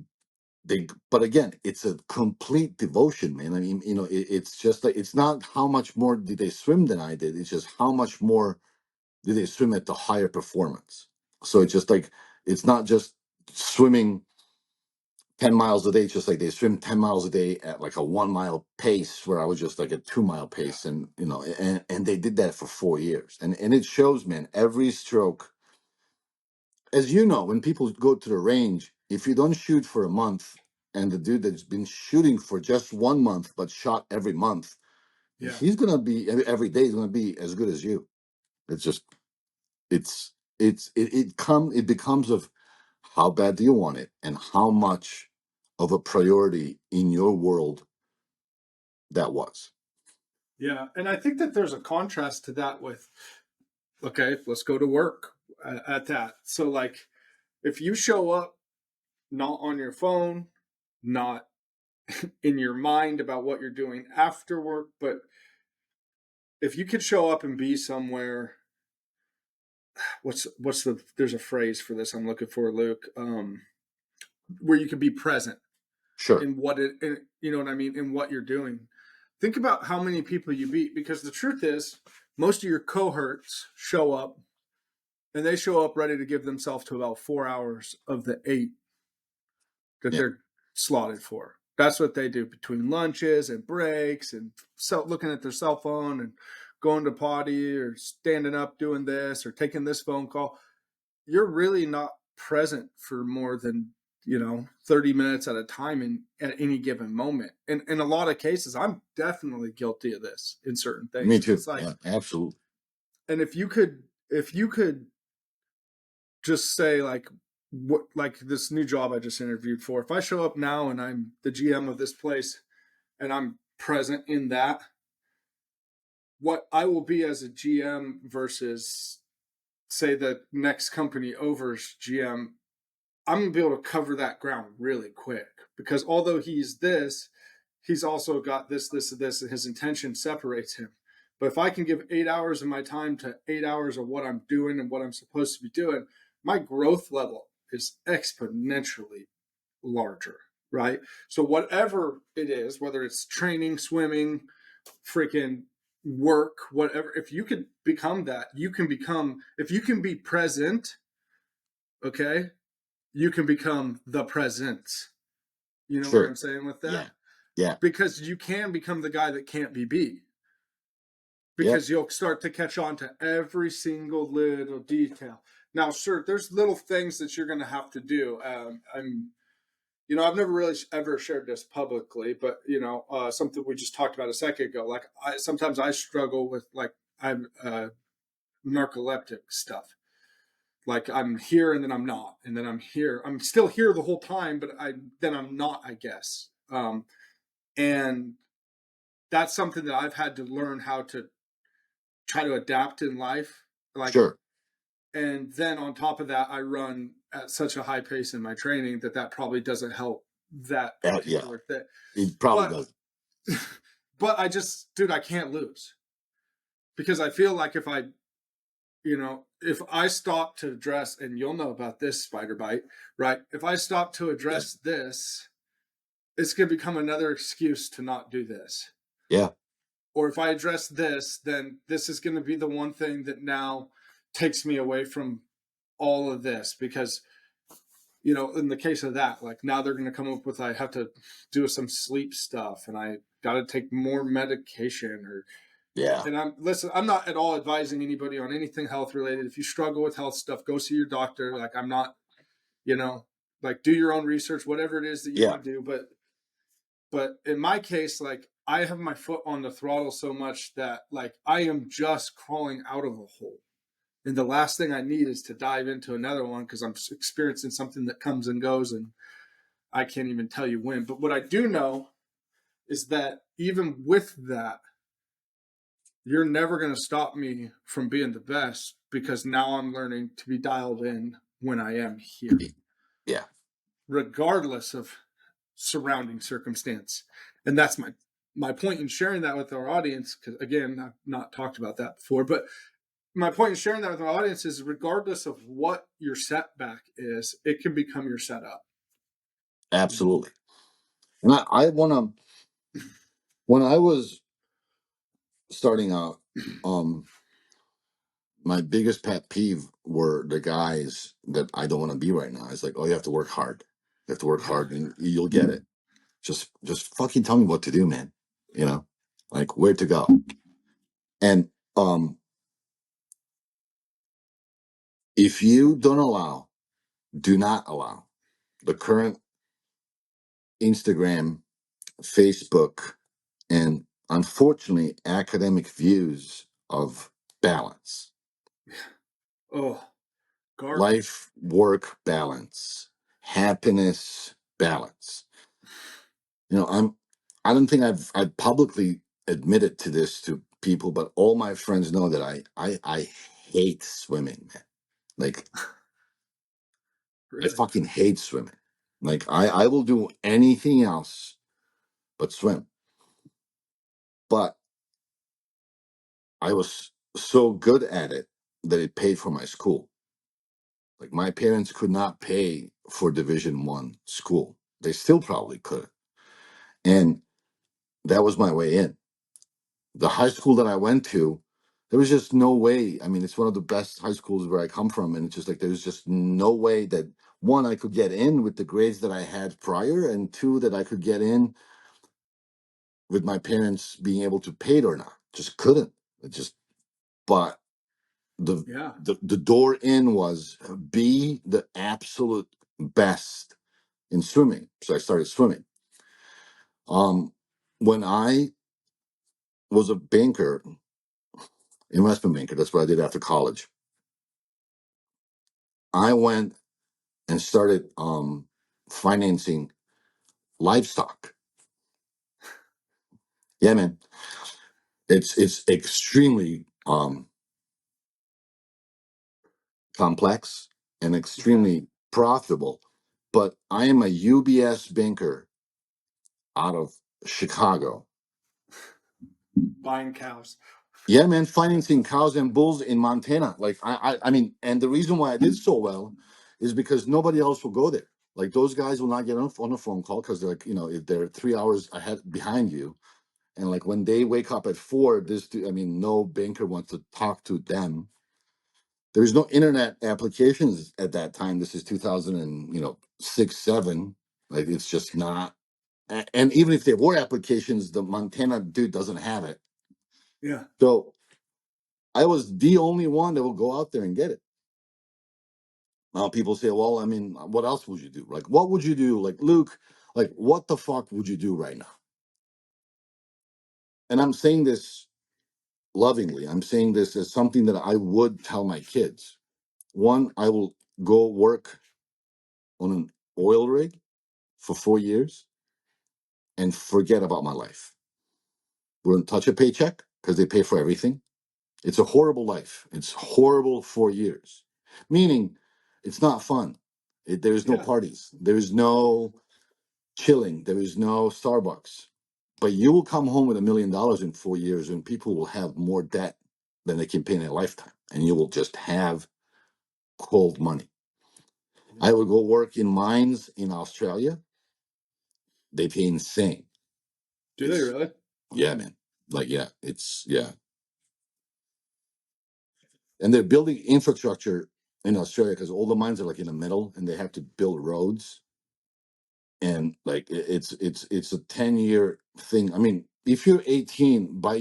But again, it's a complete devotion, man. I mean, it's just like it's not how much more did they swim than I did. It's just how much more did they swim at the higher performance. So it's just like it's not just swimming 10 miles a day, just like they swim 10 miles a day at like a 1 mile pace, where I was just like a 2 mile Yeah. pace. And they did that for 4 years. And it shows, man, every stroke, as you know, when people go to the range, if you don't shoot for a month and the dude that's been shooting for just 1 month, but shot every month, Yeah. he's going to be every day, he's going to be as good as you. It's just, it's, it becomes of how bad do you want it and how much of a priority in your world that was. Yeah. And I think that there's a contrast to that with, okay, let's go to work at that. So, like, if you show up not on your phone, not in your mind about what you're doing after work, but if you could show up and be somewhere, there's a phrase for this I'm looking for, Luke, where you could be present Sure. in you know what I mean, in what you're doing. Think about how many people you beat, because the truth is, most of your cohorts show up and they show up ready to give themselves to about 4 hours of the 8 that Yeah. they're slotted for. That's what they do between lunches and breaks and looking at their cell phone and going to potty or standing up doing this or taking this phone call. You're really not present for more than 30 minutes at a time at any given moment. And in a lot of cases, I'm definitely guilty of this in certain Me things. And too. it's like, Yeah, absolutely. and if you could just say, like, what, like this new job I just interviewed for, if I show up now and I'm the GM of this place and I'm present in that, what I will be as a GM versus, say, the next company over's GM, I'm gonna be able to cover that ground really quick, because although he's this, he's also got this, and his intention separates him. But if I can give 8 hours of my time to 8 hours of what I'm doing and what I'm supposed to be doing, my growth level is exponentially larger, right? So whatever it is, whether it's training, swimming, freaking work, whatever, if you could become that, if you can be present, okay, you can become the present. You know what Sure. I'm saying with Yeah. that? Yeah. Because you can become the guy that can't be beat. Yep. Because you'll start to catch on to every single little detail. Now, sure, there's little things that you're going to have to do. I've never really ever shared this publicly, but something we just talked about a second ago. Like, sometimes I struggle with, like, I'm narcoleptic stuff. Like, I'm here and then I'm not, and then I'm here. I'm still here the whole time, but I'm not, I guess. And that's something that I've had to learn how to try to adapt in life. Like, Sure. and then on top of that, I run at such a high pace in my training that probably doesn't help that Yeah. particular thing. It probably But does. but dude, I can't lose, because I feel like if I stop to address, and you'll know about this, spider bite, right? If I stop to Yeah. address this, it's going to become another excuse to not do this. Yeah. or if I address this, then this is going to be the one thing that now takes me away from all of this. Because, in the case of that, like now they're going to come up with, I have to do some sleep stuff and I got to take more medication, or, Yeah. and I'm not at all advising anybody on anything health related. If you struggle with health stuff, go see your doctor. Like I'm not, you know, like do your own research, whatever it is that you Yeah. want to do. But in my case, like I have my foot on the throttle so much that like I am just crawling out of a hole. And the last thing I need is to dive into another one because I'm experiencing something that comes and goes and I can't even tell you when. But what I do know is that even with that, you're never going to stop me from being the best because now I'm learning to be dialed in when I am here, Yeah. regardless of surrounding circumstance. And that's my point in sharing that with our audience, because again, I've not talked about that before, but my point in sharing that with our audience is regardless of what your setback is, it can become your setup. Absolutely. And I want to, when I was starting out, my biggest pet peeve were the guys that I don't want to be right now. It's like, oh, you have to work hard. You have to work Yeah. hard and you'll get it. Just fucking tell me what to do, man. Like where to go. And if you do not allow the current Instagram, Facebook, and unfortunately academic views of balance, Oh, garbage. life work balance, happiness balance. I don't think I've publicly admitted to this to people, but all my friends know that I hate swimming, man. Like I Really? fucking hate swimming. Like I will do anything else but swim. But I was so good at it that it paid for my school. Like my parents could not pay for Division 1 school. They still probably could. And that was my way in. The high school that I went to, there was just no way. I mean, it's one of the best high schools where I come from. And it's just like, there's just no way that one, I could get in with the grades that I had prior, and two, that I could get in with my parents being able to pay it or not. Just couldn't. It just, but the, Yeah. the door in was be the absolute best in swimming. So I started swimming. When I was a banker, investment banker, that's what I did after college. I went and started financing livestock. Yeah, man, it's extremely complex and Yeah. extremely profitable. But I am a UBS banker out of Chicago. Buying cows. Yeah, man, financing cows and bulls in Montana. Like I mean, and the reason why I did so well is because nobody else will go there. Like those guys will not get on a phone call because they're like, if they're 3 hours ahead behind you. And like when they wake up at 4, no banker wants to talk to them. There's no internet applications at that time. This is 2000 and 6, 7. Like it's just not. And even if there were applications, the Montana dude doesn't have it. Yeah. So I was the only one that will go out there and get it. Now people say, well, I mean, what else would you do? Like, what would you do? Like, Luke, like, what the fuck would you do right now? And I'm saying this lovingly. I'm saying this as something that I would tell my kids. One, I will go work on an oil rig for 4 years and forget about my life. Wouldn't touch a paycheck because they pay for everything. It's a horrible life. It's horrible 4 years. Meaning, it's not fun. There's no Yeah. parties. There's no chilling. There is no Starbucks. But you will come home with $1 million in 4 years, and people will have more debt than they can pay in a lifetime, and you will just have cold money. I would go work in mines in Australia. They pay insane. Do they It's really? Yeah, man. Like, yeah, it's yeah. And they're building infrastructure in Australia because all the mines are like in the middle, and they have to build roads. And like it's a 10-year thing. I mean, if you're 18, by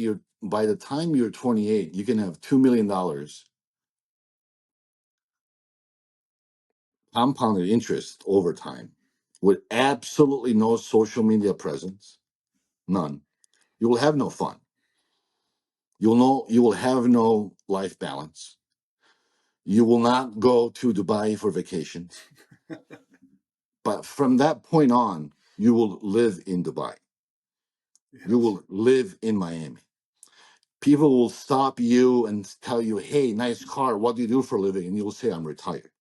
the time you're 28, you can have $2 million compounded interest over time with absolutely no social media presence, none. You will have no fun. You will have no life balance. You will not go to Dubai for vacations. But from that point on, you will live in Dubai. You Yes. will live in Miami. People will stop you and tell you, "Hey, nice car. What do you do for a living?" And you'll say, "I'm retired."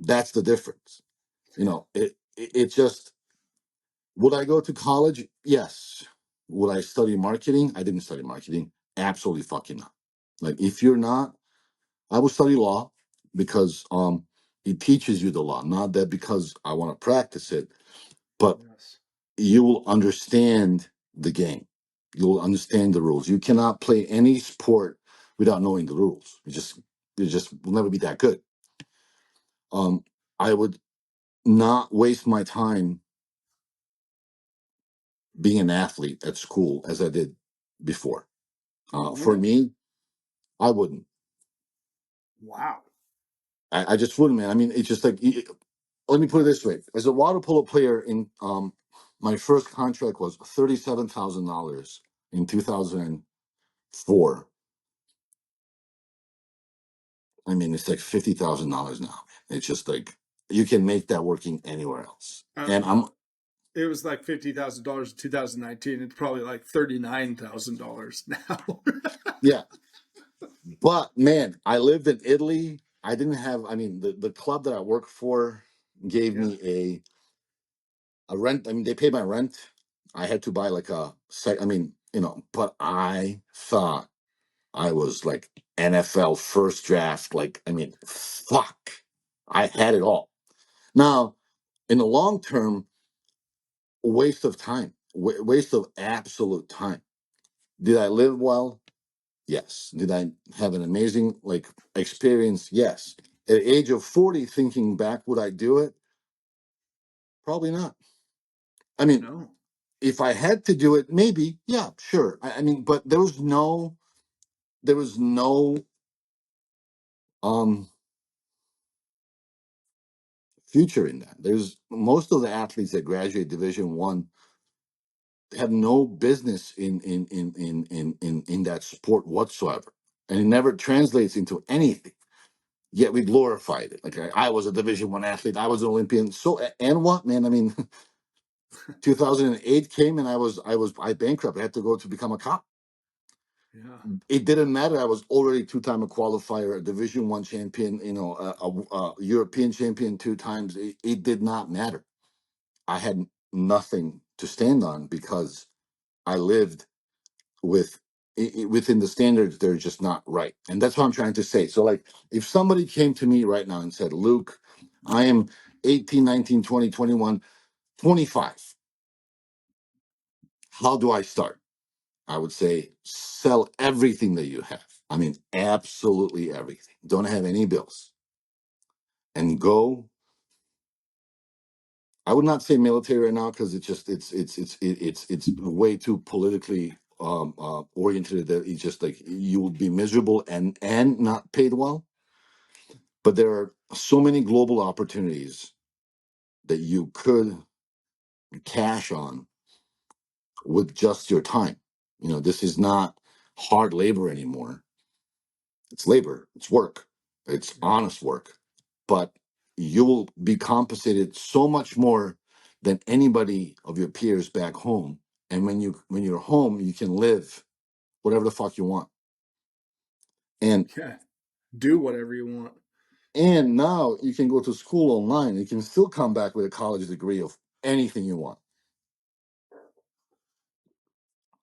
That's the difference. It's just, would I go to college? Yes. Would I study marketing? I didn't study marketing. Absolutely fucking not. Like, if you're not, I would study law because it teaches you the law. Not that because I want to practice it, but Yes. you will understand the game. You'll understand the rules. You cannot play any sport without knowing the rules. You just will never be that good. I would not waste my time being an athlete at school as I did before. You For wouldn't? me, I wouldn't. Wow. I just wouldn't, man. I mean, it's just like, let me put it this way: as a water polo player, my first contract was $37,000 in 2004. I mean, it's like $50,000 now. It's just like you can make that working anywhere else. And Well, it was like $50,000 in 2019. It's probably like $39,000 now. yeah, but man, I lived in Italy. I didn't have. I mean, the club that I worked for gave Yeah. me a rent. I mean, they paid my rent. I had to buy like a site. I mean, but I thought I was like NFL first draft. Like, I mean, fuck, I had it all. Now, in the long term, waste of time, waste of absolute time. Did I live well? Yes. Did I have an amazing like experience? Yes. At the age of 40, thinking back, would I do it? Probably not. I mean, No. if I had to do it, maybe, yeah, sure. I mean, but there was no um future in that. There's most of the athletes that graduate Division 1 have no business in that sport whatsoever. And it never translates into anything. Yet we glorified it. Like, I was a Division 1 athlete. I was an Olympian. So, and what, man? I mean, 2008 came and I bankrupt. I had to go to become a cop. Yeah. It didn't matter. I was already two-time a qualifier, a Division 1 champion, a European champion 2 times. It did not matter. I had nothing to stand on because I lived with within the standards. They're just not right, and that's what I'm trying to say. So, like, if somebody came to me right now and said, "Luke, I am 18, 19, 20, 21, 25. How do I start?" I would say, sell everything that you have. I mean, absolutely everything. Don't have any bills, and go. I would not say military right now because it's way too politically oriented. That it's just like you will be miserable and not paid well. But there are so many global opportunities that you could cash on with just your time. This is not hard labor anymore. It's labor, it's work, it's Yeah. honest work. But you will be compensated so much more than anybody of your peers back home. And when you're home, you can live whatever the fuck you want. And Yeah. Do whatever you want. and now you can go to school online. You can still come back with a college degree of anything you want.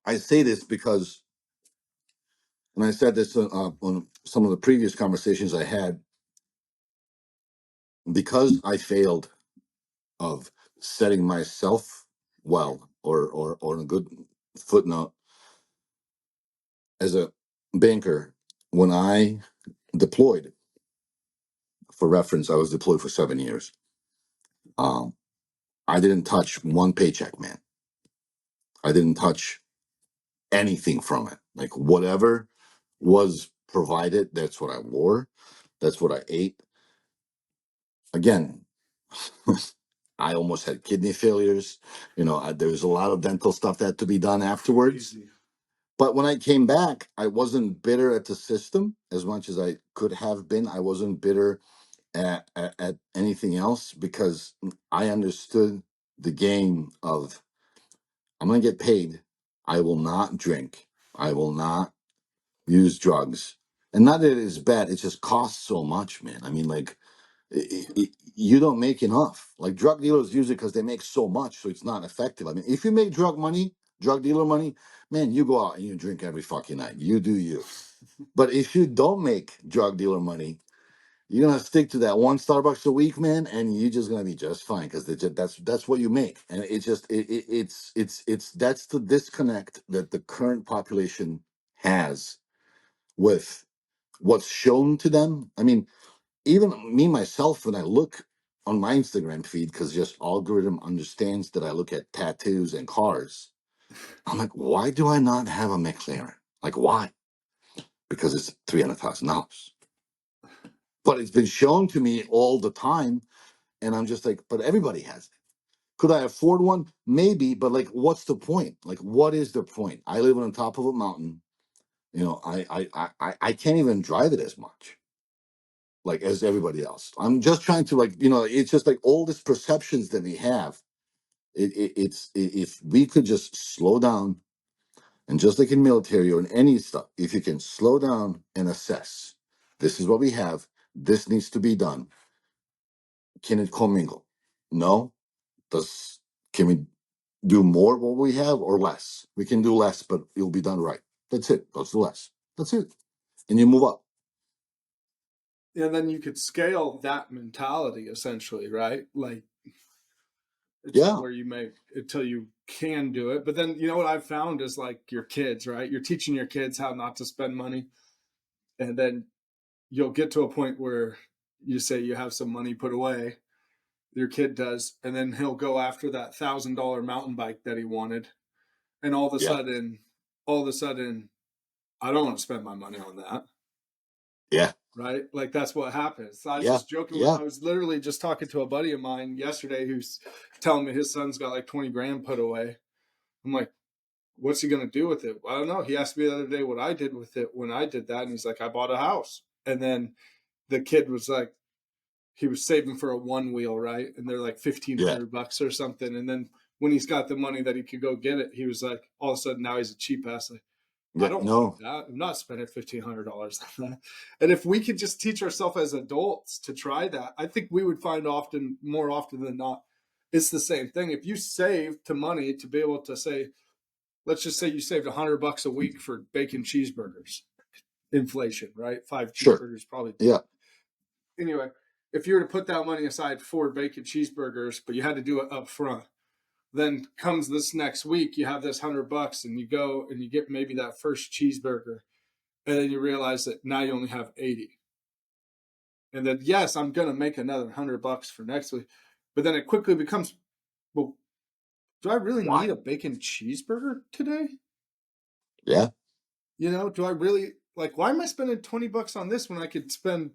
I say this because, and I said this on some of the previous conversations I had, because I failed of setting myself well or in a good footnote, as a banker, when I deployed, for reference, I was deployed for 7 years. Um, I didn't touch one paycheck, man. I didn't touch anything from it. Like whatever was provided, that's what I wore. That's what I ate. Again, I almost had kidney failures. There was a lot of dental stuff that had to be done afterwards. Crazy. But when I came back, I wasn't bitter at the system as much as I could have been. I wasn't bitter at anything else because I understood the game of I'm going to get paid. I will not drink. I will not use drugs. And not that it is bad, it just costs so much, man. I mean, like, you don't make enough. Like, drug dealers use it because they make so much, so it's not effective. I mean, if you make drug dealer money, man, you go out and you drink every fucking night. You do you. But if you don't make drug dealer money, you're gonna stick to that one Starbucks a week, man, and you're just gonna be just fine because that's what you make, and it's that's the disconnect that the current population has with what's shown to them. I mean, even me myself, when I look on my Instagram feed, because just algorithm understands that I look at tattoos and cars, I'm like, why do I not have a McLaren? Like, why? Because it's $300,000. But it's been shown to me all the time. And I'm just like, but everybody has it. Could I afford one? Maybe, but like, what's the point? Like, what is the point? I live on top of a mountain. I can't even drive it as much, like as everybody else. I'm just trying to it's just like all these perceptions that we have. If we could just slow down and just like in military or in any stuff, if you can slow down and assess, this is what we have. This needs to be done. Can it commingle? No. Does Can we do more of what we have or less? We can do less, but it'll be done right. That's it. Let's do less. That's it. And you move up. And then you could scale that mentality essentially, right? Like it's to Yeah. where you make until you can do it. But then you know what I've found is like your kids, right? You're teaching your kids how not to spend money. And then you'll get to a point where you say you have some money put away, your kid does, and then he'll go after that $1,000 mountain bike that he wanted. And Yeah. all of a sudden, I don't want to spend my money on that. Yeah. Right? Like that's what happens. I was Yeah. just joking. Yeah. I was literally just talking to a buddy of mine yesterday who's telling me his son's got like 20 grand put away. I'm like, what's he going to do with it? I don't know. He asked me the other day what I did with it when I did that. And he's like, I bought a house. And then the kid was like, he was saving for a one wheel, right? And they're like Yeah. $1,500 or something. And then when he's got the money that he could go get it, he was like, all of a sudden now he's a cheap ass. Like, I Yeah. don't want No. that. I'm not spending $1,500 on that. And if we could just teach ourselves as adults to try that, I think we would find more often than not, it's the same thing. If you save to money to be able to say, let's just say you saved $100 a week for bacon cheeseburgers, inflation, right? Five Sure. cheeseburgers probably. Yeah. Anyway, if you were to put that money aside for bacon cheeseburgers, but you had to do it up front, then comes this next week, you have this $100 and you go and you get maybe that first cheeseburger, and then you realize that now you only have 80. And then yes, I'm gonna make another $100 for next week, but then it quickly becomes, well, do I really Why? need a bacon cheeseburger today? Yeah. Do I really like? Why am I spending $20 on this when I could spend?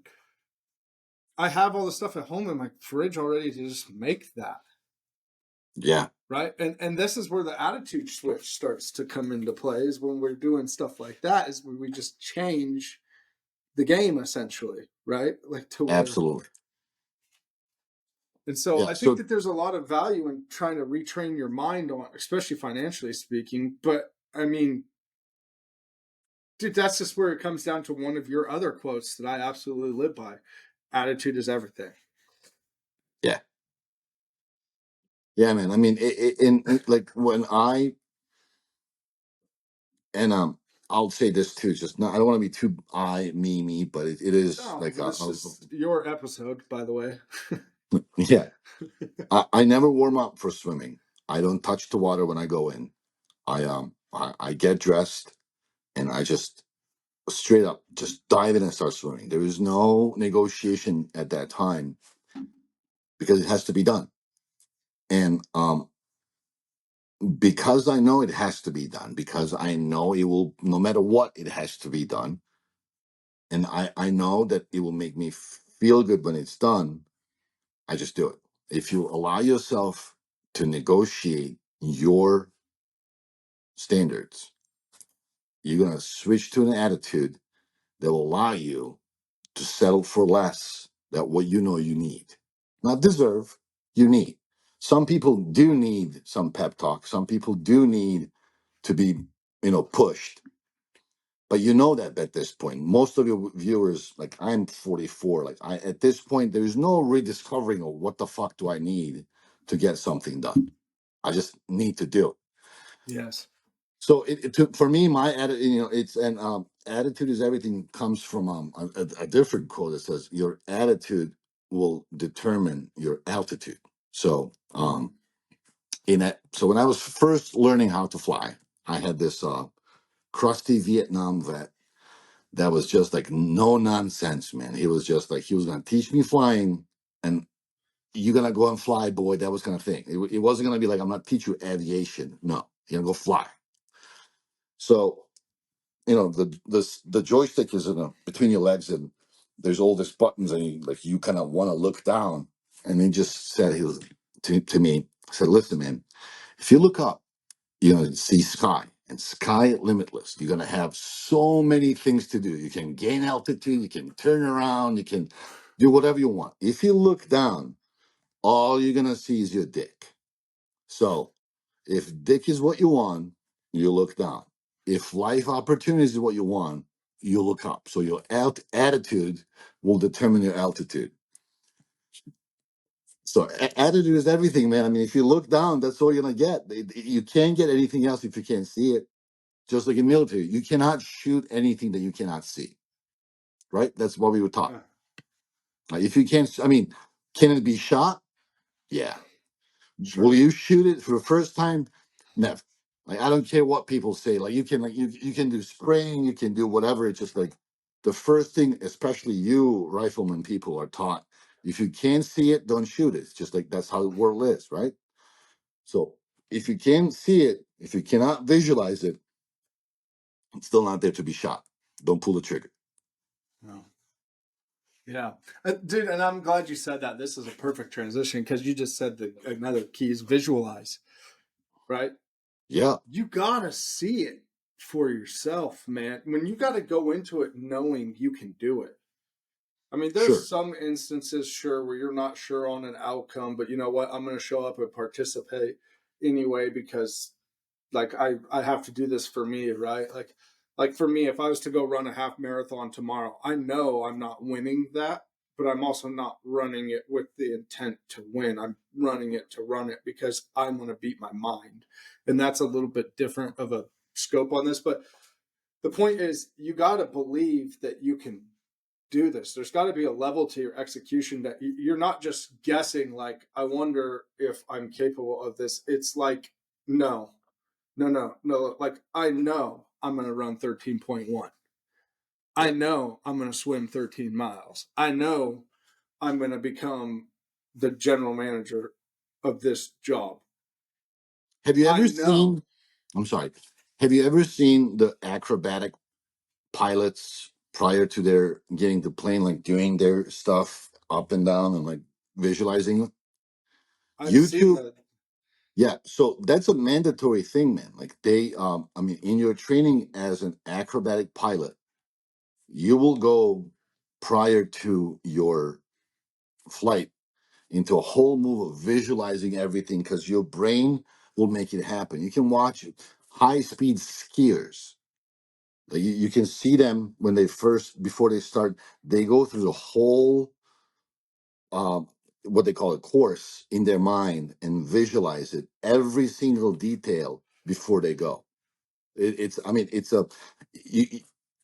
I have all the stuff at home in my fridge already to just make that. Yeah. Right. And this is where the attitude switch starts to come into play, is when we're doing stuff like that, is when we just change the game essentially, right? Like to where, Absolutely. and so Yeah. I think So that there's a lot of value in trying to retrain your mind on, especially financially speaking. But I mean, dude, that's just where it comes down to one of your other quotes that I absolutely live by. Attitude is everything. yeah. Yeah, man. I mean, like when and I'll say this too. Just not. I don't want to be too me, but it is Oh, like but this is your episode, by the way. yeah. I never warm up for swimming. I don't touch the water when I go in. I I get dressed and I just straight up just dive in and start swimming. There is no negotiation at that time because it has to be done. And because I know it has to be done, because I know it will, no matter what, it has to be done. And I know that it will make me feel good when it's done. I just do it. If you allow yourself to negotiate your standards, you're going to switch to an attitude that will allow you to settle for less than what you know you need. Not deserve, you need. Some people do need some pep talk. Some people do need to be, pushed. But you know that at this point, most of your viewers, like I'm 44, like at this point, there's no rediscovering of what the fuck do I need to get something done. I just need to do it. Yes. So for me, my attitude, it's an attitude is everything comes from a different quote that says your attitude will determine your altitude. So so when I was first learning how to fly, I had this crusty Vietnam vet that was just like no nonsense, man. He was just like he was gonna teach me flying, and you're gonna go and fly, boy. That was kind of thing. It wasn't gonna be like I'm gonna teach you aviation. No, you're gonna go fly. So the joystick is between your legs, and there's all these buttons, and you kind of want to look down. And he just said he was to me, said, "Listen, man, if you look up, you're gonna see sky, and sky limitless. You're gonna have so many things to do. You can gain altitude, you can turn around, you can do whatever you want. If you look down, all you're gonna see is your dick. So if dick is what you want, you look down. If life opportunities is what you want, you look up. So your attitude will determine your altitude. So attitude is everything, man. I mean, if you look down, that's all you're gonna get. You can't get anything else if you can't see it. Just like in military, you cannot shoot anything that you cannot see. Right? That's what we were taught. Like, if you can't, I mean, can it be shot? Yeah. Sure. Will you shoot it for the first time? Never. Like, I don't care what people say. Like, you can you can do spraying, you can do whatever. It's just like the first thing, especially you rifleman people are taught. If you can't see it, don't shoot it. It's just like that's how the world is, right? So if you can't see it, if you cannot visualize it, it's still not there to be shot. Don't pull the trigger. No. Yeah, dude, and I'm glad you said that. This is a perfect transition because you just said another key is visualize, right? Yeah, You gotta see it for yourself, man. When you gotta go into it knowing you can do it. I mean, there's sure. some instances, sure, where you're not sure on an outcome, but you know what? I'm going to show up and participate anyway because, like, I have to do this for me, right? Like for me, if I was to go run a half marathon tomorrow, I know I'm not winning that, but I'm also not running it with the intent to win. I'm running it to run it because I'm going to beat my mind, and that's a little bit different of a scope on this, but the point is you got to believe that you can do this. There's got to be a level to your execution that you're not just guessing, like, I wonder if I'm capable of this. It's like, no, no, no, no. Like, I know I'm going to run 13.1. I Yeah. know I'm going to swim 13 miles. I know I'm going to become the general manager of this job. Have you I ever know. seen? I'm sorry. Have you ever seen the acrobatic pilots prior to their getting the plane, like doing their stuff up and down and like visualizing it? I've seen YouTube, the. yeah. So that's a mandatory thing, man. Like I mean, in your training as an acrobatic pilot, you will go prior to your flight into a whole move of visualizing everything because your brain will make it happen. You can watch high speed skiers. Like you can see them when they first before they start, they go through the whole um, what they call a course in their mind and visualize it every single detail before they go. It's I mean it's a you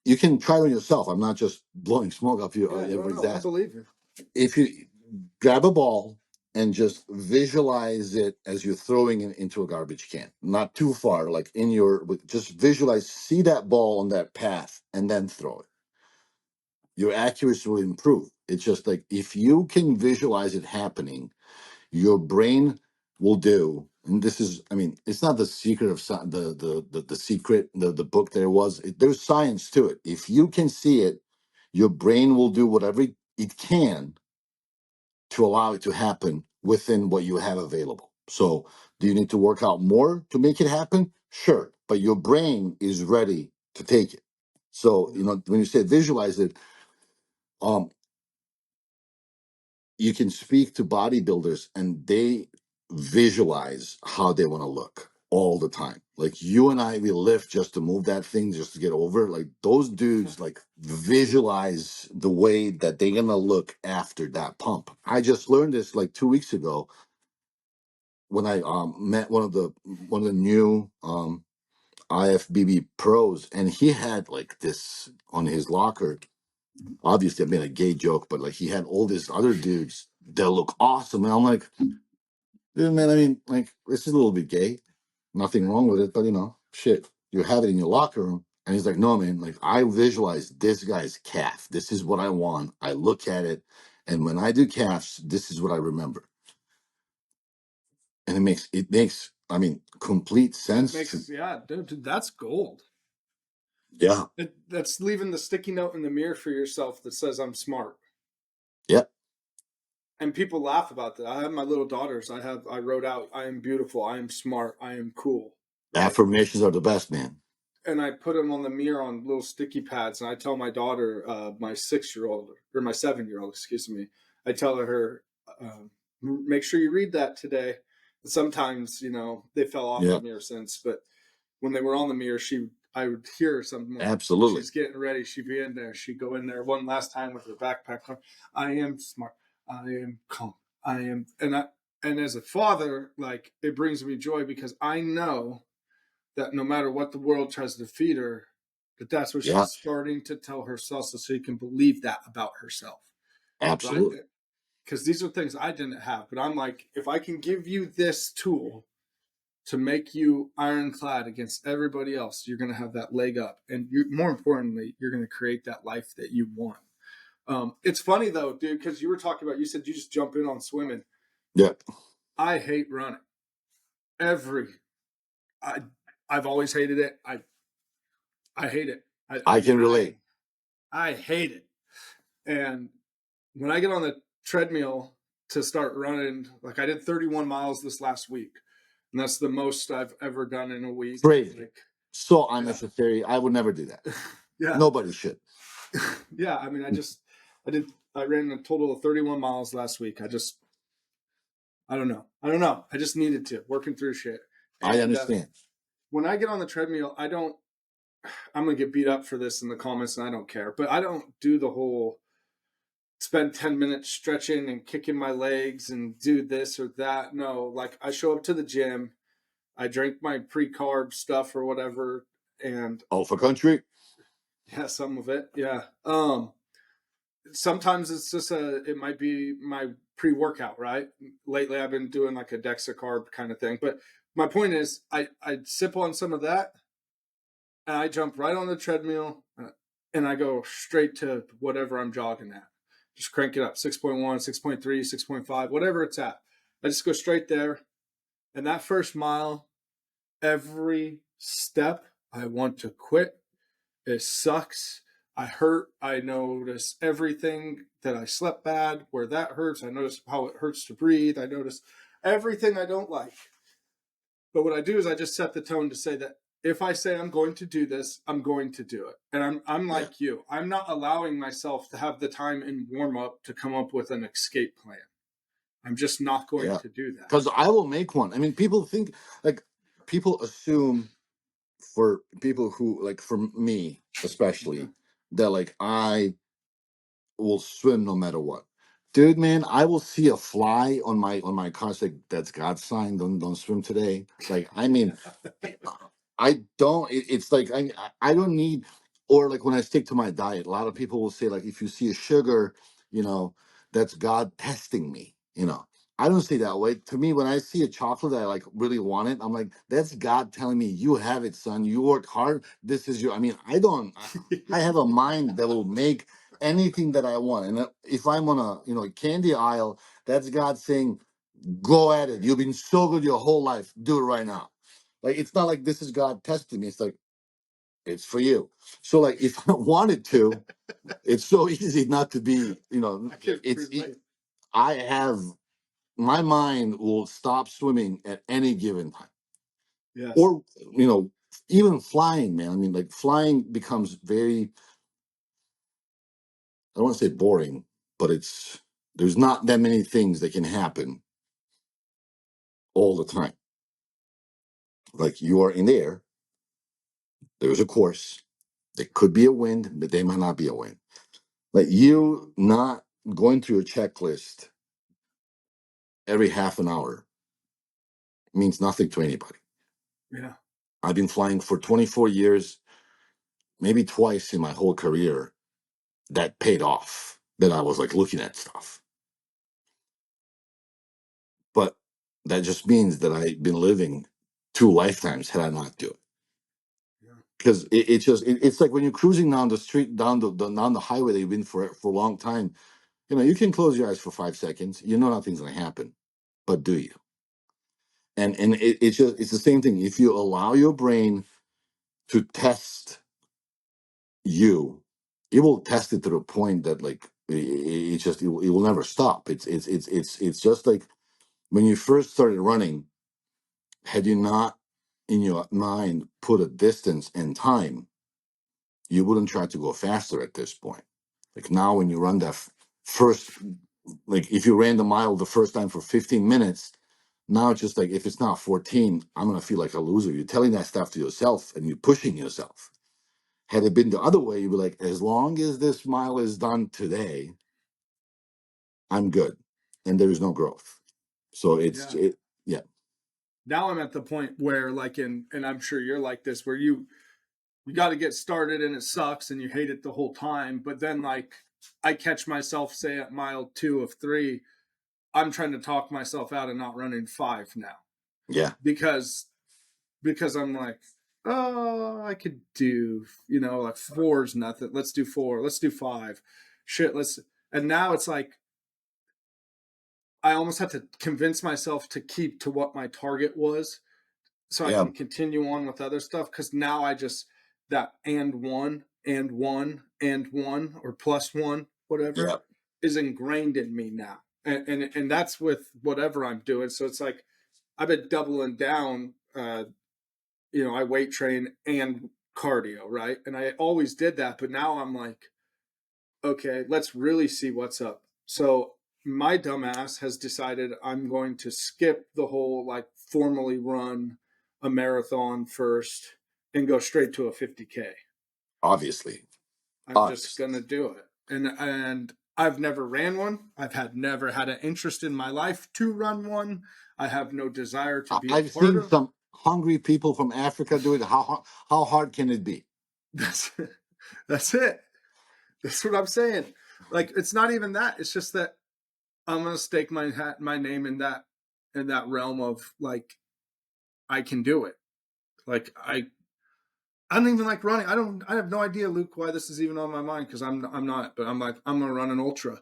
you can try it on yourself. I'm not just blowing smoke up Yeah, no, everybody's no, I ass. believe you. If you grab a ball and just visualize it as you're throwing it into a garbage can, not too far, like in your, just visualize, see that ball on that path, and then throw it. Your accuracy will improve. It's just like if you can visualize it happening, your brain will do. And this is, I mean, it's not the secret of the secret, the book there was. There's science to it. If you can see it, your brain will do whatever it can to allow it to happen within what you have available. So, do you need to work out more to make it happen? Sure, but your brain is ready to take it. So, Yeah. when you say visualize it, um, you can speak to bodybuilders and they visualize how they want to look all the time. Like you and I, we lift just to move that thing, just to get over. Like those dudes, like visualize the way that they're gonna look after that pump. I just learned this like 2 weeks ago when I met one of the new IFBB pros, and he had like this on his locker. Obviously, I made a gay joke, but like he had all these other dudes that look awesome, and I'm like, dude, man, I mean, like this is a little bit gay. Nothing wrong with it, but shit, you have it in your locker room. And he's like, no, man, like I visualize this guy's calf. This is what I want. I look at it, and when I do calves, this is what I remember. And it makes I mean complete It sense to makes, yeah, dude, that's gold. yeah, That's leaving the sticky note in the mirror for yourself that says I'm smart. yeah. And people laugh about that. I have my little daughters. I wrote out, I am beautiful, I am smart, I am cool. Right. Affirmations are the best, man. And I put them on the mirror on little sticky pads. And I tell my daughter, my 6 year old, or my 7 year old, excuse me, I tell her, make sure you read that today. Sometimes, they fell off the Yeah, mirror since, but when they were on the mirror, I would hear something when absolutely. she's getting ready. She'd be in there. She'd go in there one last time with her backpack on. I am smart. I am calm. I am, and as a father, like it brings me joy because I know that no matter what the world tries to feed her, that's what Yeah, she's starting to tell herself, so she can believe that about herself, right? absolutely. Because these are things I didn't have, but I'm like, if I can give you this tool to make you ironclad against everybody else, you're going to have that leg up, and more importantly, you're going to create that life that you want. It's funny though, dude, because you said you just jump in on swimming. Yeah, I hate running. Every I I've always hated it. I hate it. I I I mean can I relate. I hate it. And when I get on the treadmill to start running, like I did 31 miles this last week, and that's the most I've ever done in a week. Crazy. Like, So yeah, unnecessary. I would never do that. yeah, Nobody should. yeah. I mean, I ran a total of 31 miles last week. I don't know. I don't know. I just needed to working through shit. I And understand. when I get on the treadmill, I'm going to get beat up for this in the comments and I don't care, but I don't do the whole spend 10 minutes stretching and kicking my legs and do this or that. No, like I show up to the gym, I drink my pre-carb stuff or whatever, and Alpha country. yeah, some of it, yeah. Sometimes it might be my pre-workout, right? Lately I've been doing like a Dexa carb kind of thing, but my point is I sip on some of that and I jump right on the treadmill and I go straight to whatever I'm jogging at. Just crank it up 6.1, 6.3, 6.5, whatever it's at. I just go straight there. And that first mile, every step, I want to quit. It sucks. I hurt. I notice everything that I slept bad, where that hurts. I notice how it hurts to breathe. I notice everything I don't like. But what I do is I just set the tone to say that if I say I'm going to do this, I'm going to do it. And I'm Yeah, like you. I'm not allowing myself to have the time in warm up to come up with an escape plan. I'm just not going yeah. to do that. Because I will make one. I mean, people think like people assume for people who like for me Yeah. especially that like I will swim no matter what. Dude, man, I will see a fly on my car. It's like that's God's sign. Don't swim today. Like I mean, I don't. It's like I don't need. Or like when I stick to my diet, a lot of people will say like if you see a sugar, you know, that's God testing me. I don't see it that way. To me, when I see a chocolate that I like really want it, I'm like, that's God telling me, you have it, son. You work hard. This is your. I mean, I don't. I have a mind that will make anything that I want. And if I'm on a candy aisle, that's God saying, go at it. You've been so good your whole life. Do it right now. Like, it's not like this is God testing me. It's like, it's for you. So like, if I wanted to, it's so easy not to be. I can It's. relate. I have my mind will stop swimming at any given time. Yes. Or, even flying, man. I mean, like flying becomes very, I don't want to say boring, but there's not that many things that can happen all the time. Like you are in the air, there's a course, there could be a wind, but there might not be a wind. Like you not going through a checklist every half an hour means nothing to anybody. Yeah. I've been flying for 24 years, maybe twice in my whole career that paid off, that I was like looking at stuff. But that just means that I've been living 2 lifetimes had I not do it. Yeah. Because it's like when you're cruising down the street, down the highway that you've been for a long time, you can close your eyes for 5 seconds. You know nothing's gonna happen. But do you? And it's the same thing. If you allow your brain to test you, it will test it to the point that like it will never stop. It's just like when you first started running, had you not in your mind put a distance and time, you wouldn't try to go faster at this point. Like now, when you run that first, like if you ran the mile the first time for 15 minutes, now it's just like if it's not 14, I'm gonna feel like a loser. You're telling that stuff to yourself and you're pushing yourself. Had it been the other way, you'd be like, as long as this mile is done today, I'm good, and there is no growth. So Yeah. yeah, Now I'm at the point where like and I'm sure you're like this where you got to get started and it sucks and you hate it the whole time, but then like I catch myself say at mile 2 of 3, I'm trying to talk myself out of not running 5 now yeah, because I'm like, oh, I could do, like 4's nothing. Let's do 4. Let's do 5. Shit, let's. And now it's like I almost have to convince myself to keep to what my target was so I yeah, can continue on with other stuff. Because now I just that and one or plus one, whatever, yeah, is ingrained in me now, and that's with whatever I'm doing. So it's like I've been doubling down. I weight train and cardio, right? And I always did that, but now I'm like, okay, let's really see what's up. So my dumbass has decided I'm going to skip the whole like formally run a marathon first and go straight to a 50K. obviously, I'm just obviously. gonna do it. And I've never ran one. Never had an interest in my life to run one. I have no desire to be a I've part seen of. some hungry people from Africa do it. How hard can it be? That's that's it. That's what I'm saying. Like it's not even that. It's just that I'm gonna stake my name in that realm of like I can do it. Like I don't even like running. I have no idea, Luke, why this is even on my mind because I'm not. But I'm like I'm gonna run an ultra,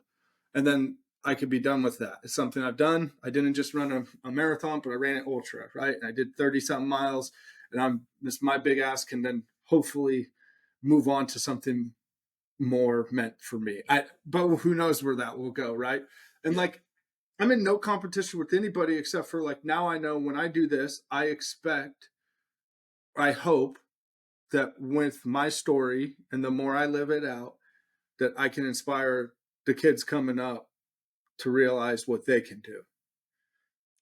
and then I could be done with that. It's something I've done. I didn't just run a marathon, but I ran an ultra, right? And I did 30 something miles, and my big ass can then hopefully move on to something more meant for me. But who knows where that will go, right? And Yeah, like I'm in no competition with anybody except for like now I know when I do this, I hope that with my story and the more I live it out, that I can inspire the kids coming up to realize what they can do.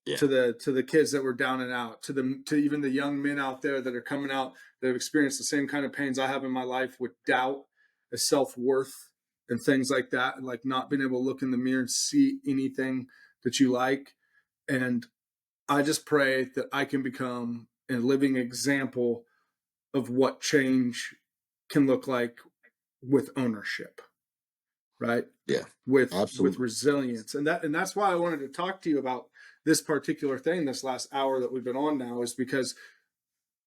yeah, To the kids that were down and out, to even the young men out there that are coming out that have experienced the same kind of pains I have in my life with doubt, self worth, and things like that, and like not being able to look in the mirror and see anything that you like. And I just pray that I can become a living example of what change can look like with ownership, right? Yeah, with absolutely. resilience. And that's why I wanted to talk to you about this particular thing this last hour that we've been on now, is because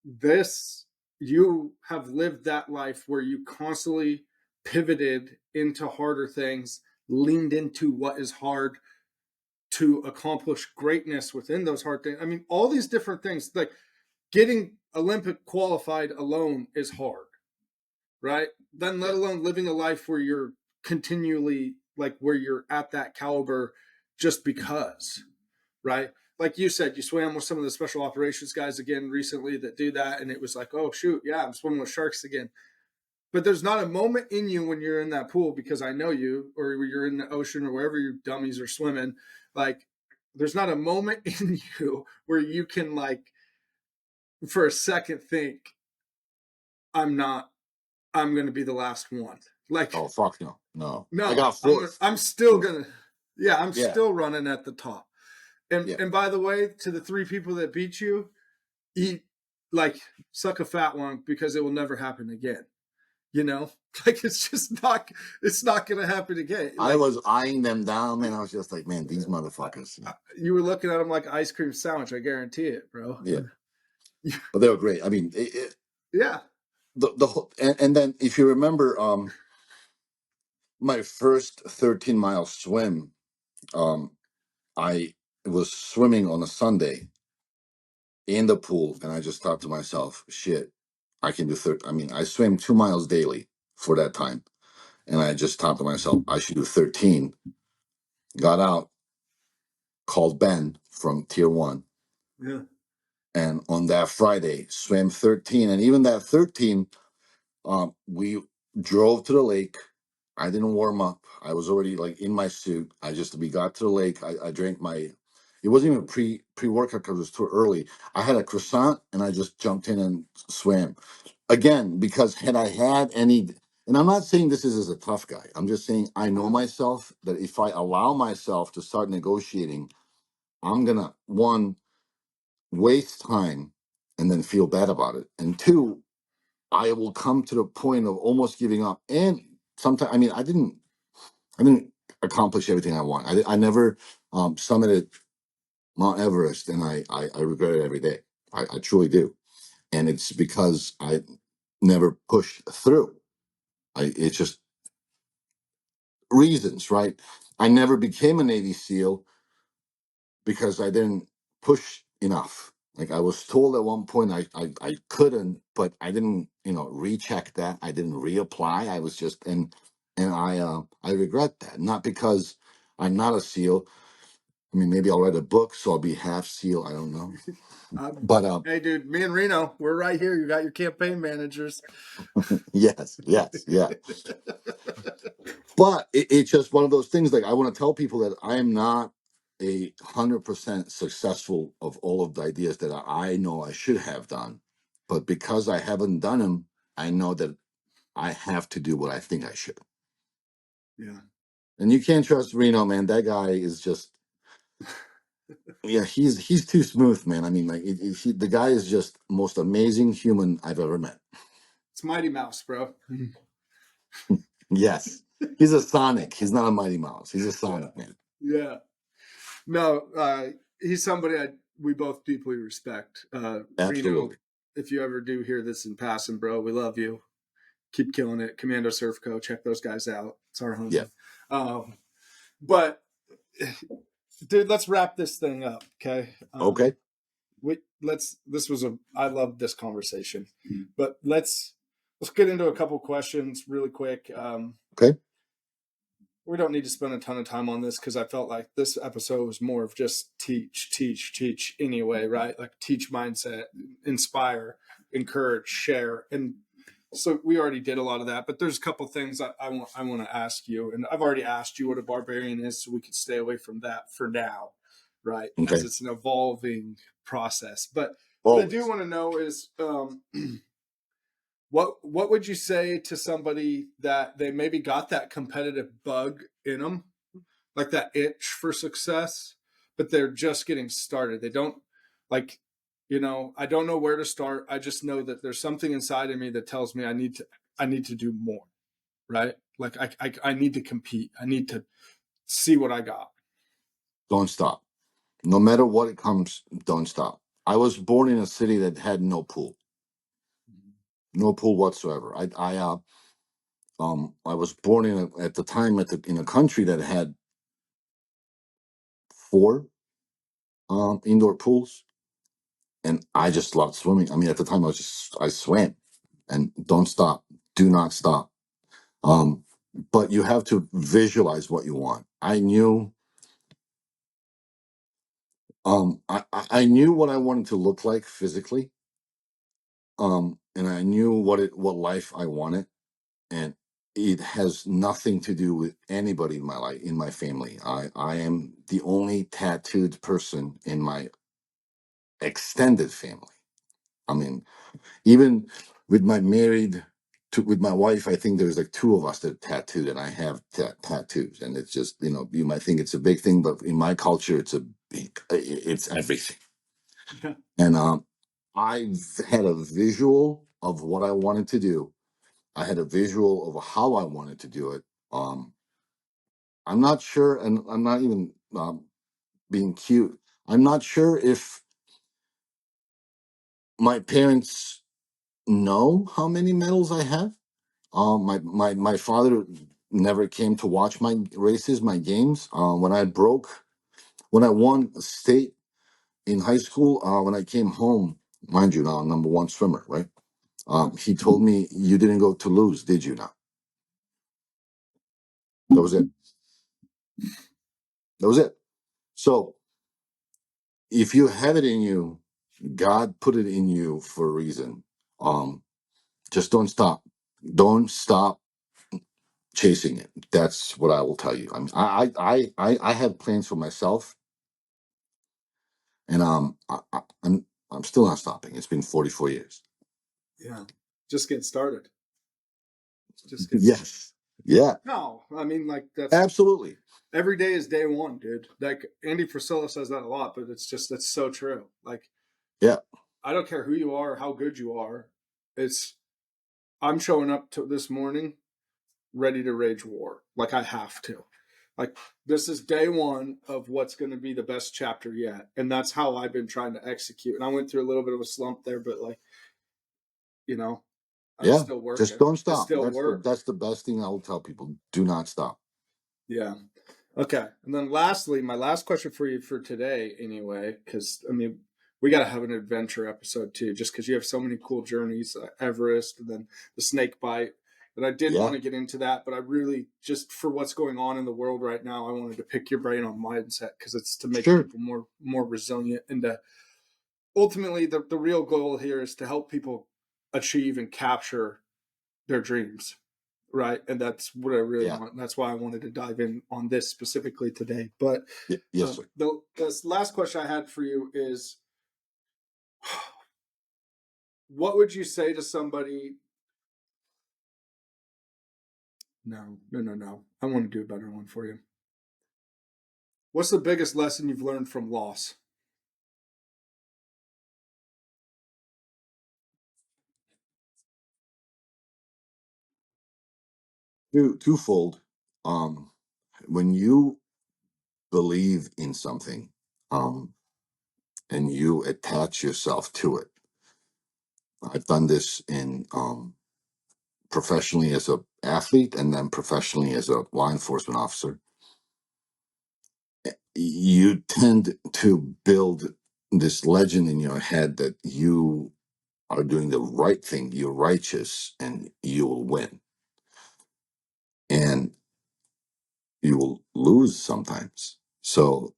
this you have lived that life where you constantly pivoted into harder things, leaned into what is hard to accomplish greatness within those hard things. I mean, all these different things, like getting Olympic qualified alone is hard, right? Then let Yeah. alone living a life where you're continually like where you're at that caliber just because, right? Like you said, you swam with some of the special operations guys again recently that do that, and it was like, oh shoot, yeah, I'm swimming with sharks again. But there's not a moment in you when you're in that pool, because I know you, or you're in the ocean or wherever you dummies are swimming. Like, there's not a moment in you where you can like for a second think, I'm not, I'm going to be the last one. Like, Oh fuck no, no. I no, got fourth. I'm still gonna, yeah, I'm Yeah, still running at the top. And yeah. and by the way, to the three people that beat you, eat like suck a fat one, because it will never happen again. You know, like it's not gonna happen again. I Like was eyeing them down, man. I was just like, man, these motherfuckers. you were looking at them like ice cream sandwich. I guarantee it, bro. Yeah, but they were great. I mean, Yeah, the whole, and then if you remember, my first 13-mile swim, um, I was swimming on a Sunday in the pool, and I just thought to myself, shit, I can do 30. I mean, I swam 2 miles daily for that time, and I just thought to myself, I should do 13. Got out, called Ben from Tier 1, yeah, and on that Friday, swam 13. And even that 13, we drove to the lake. I didn't warm up. I was already like in my suit. We got to the lake. I drank my, it wasn't even pre workout because it was too early. I had a croissant and I just jumped in and swam again, because had I had any, and I'm not saying this is as a tough guy. I'm just saying I know myself that if I allow myself to start negotiating, I'm gonna, one, waste time and then feel bad about it, and two, I will come to the point of almost giving up. And sometimes, I mean, I didn't accomplish everything I want. I never summited Mount Everest, and I regret it every day. I truly do, and it's because I never pushed through. It's just reasons, right? I never became a Navy SEAL because I didn't push enough. Like I was told at one point I couldn't, but I didn't, recheck that. I didn't reapply. I was just, and I regret that. Not because I'm not a SEAL. I mean, maybe I'll write a book, so I'll be half SEAL. I don't know. But hey, dude, me and Reno, we're right here. You got your campaign managers. yes, yes, yeah. But it's just one of those things. Like I want to tell people that I am not 100% successful of all of the ideas that I know I should have done, but because I haven't done them, I know that I have to do what I think I should. Yeah, And you can't trust Reno, man. That guy is just, yeah, he's too smooth, man. I mean, like the guy is just most amazing human I've ever met. it's Mighty Mouse, bro. Yes, he's a Sonic. He's not a Mighty Mouse. He's a Yeah, Sonic man. yeah. No, he's somebody we both deeply respect. Reno, Absolutely. if you ever do hear this in passing, bro, we love you. Keep killing it. Commando Surf Co. Check those guys out. It's our Yeah. homie. But dude, let's wrap this thing up, okay? Okay. This was I love this conversation, but let's get into a couple questions really quick. Okay. We don't need to spend a ton of time on this because I felt like this episode was more of just teach anyway, right? Like teach mindset, inspire, encourage, share. And so we already did a lot of that, but there's a couple things I want to ask you. And I've already asked you what a barbarian is, so we could stay away from that for now, right? As Okay. it's an evolving process. But what I do Always. want to know is what would you say to somebody that they maybe got that competitive bug in them, like that itch for success, but they're just getting started? They don't like, I don't know where to start. I just know that there's something inside of me that tells me I need to do more. right? Like I need to compete. I need to see what I got. Don't stop. No matter what it comes, don't stop. I was born in a city that had no pool, no pool whatsoever. I was born at the time in a country that had four indoor pools, and I just loved swimming. I mean, at the time I swam, and don't stop, do not stop. Um, but you have to visualize what you want. I knew what I wanted to look like physically, and I knew what life I wanted, and it has nothing to do with anybody in my life, in my family. I am the only tattooed person in my extended family. I mean, even with my with my wife, I think there's like two of us that are tattooed, and I have tattoos, and it's just, you might think it's a big thing, but in my culture, it's everything. Yeah. And I've had a visual of what I wanted to do. I had a visual of how I wanted to do it. Um, I'm not sure, and I'm not even being cute. I'm not sure if my parents know how many medals I have. My father never came to watch my races, my games. When I won a state in high school, when I came home, mind you, now I'm number one swimmer, right? He told me, "You didn't go to lose, did you?" Now that was it. That was it. So if you have it in you, God put it in you for a reason. Um, just don't stop. Don't stop chasing it. That's what I will tell you. I mean, I have plans for myself, and I'm still not stopping. It's been 44 years. Yeah. Just get started. Just get started. Yes. Yeah. No, I mean, like, that's Absolutely. every day is day one, dude. Like Andy Frisella says that a lot, but that's so true. Like, Yeah. I don't care who you are or how good you are. It's I'm showing up to this morning ready to rage war. Like I have to. Like this is day one of what's going to be the best chapter yet, and that's how I've been trying to execute. And I went through a little bit of a slump there, but like you know, I'm Yeah. still Just working. don't It's stop. still work. That's the best thing I will tell people. Do not stop. Yeah. Okay. And then lastly, my last question for you for today, anyway, because I mean, we got to have an adventure episode too, just because you have so many cool journeys, Everest, and then the snake bite. But I did want Yeah. to get into that, but I really just for what's going on in the world right now, I wanted to pick your brain on mindset because it's to make Sure. people more resilient and to ultimately the real goal here is to help people achieve and capture their dreams, right? And that's what I really Yeah. want. And that's why I wanted to dive in on this specifically today. But Yes, sir. the last question I had for you is, what would you say to somebody? No, no, no, no. I want to do a better one for you. What's the biggest lesson you've learned from loss? Twofold. Um, when you believe in something, um, and you attach yourself to it. I've done this in professionally as a athlete and then professionally as a law enforcement officer. You tend to build this legend in your head that you are doing the right thing, you're righteous, and you will win. And you will lose sometimes. So,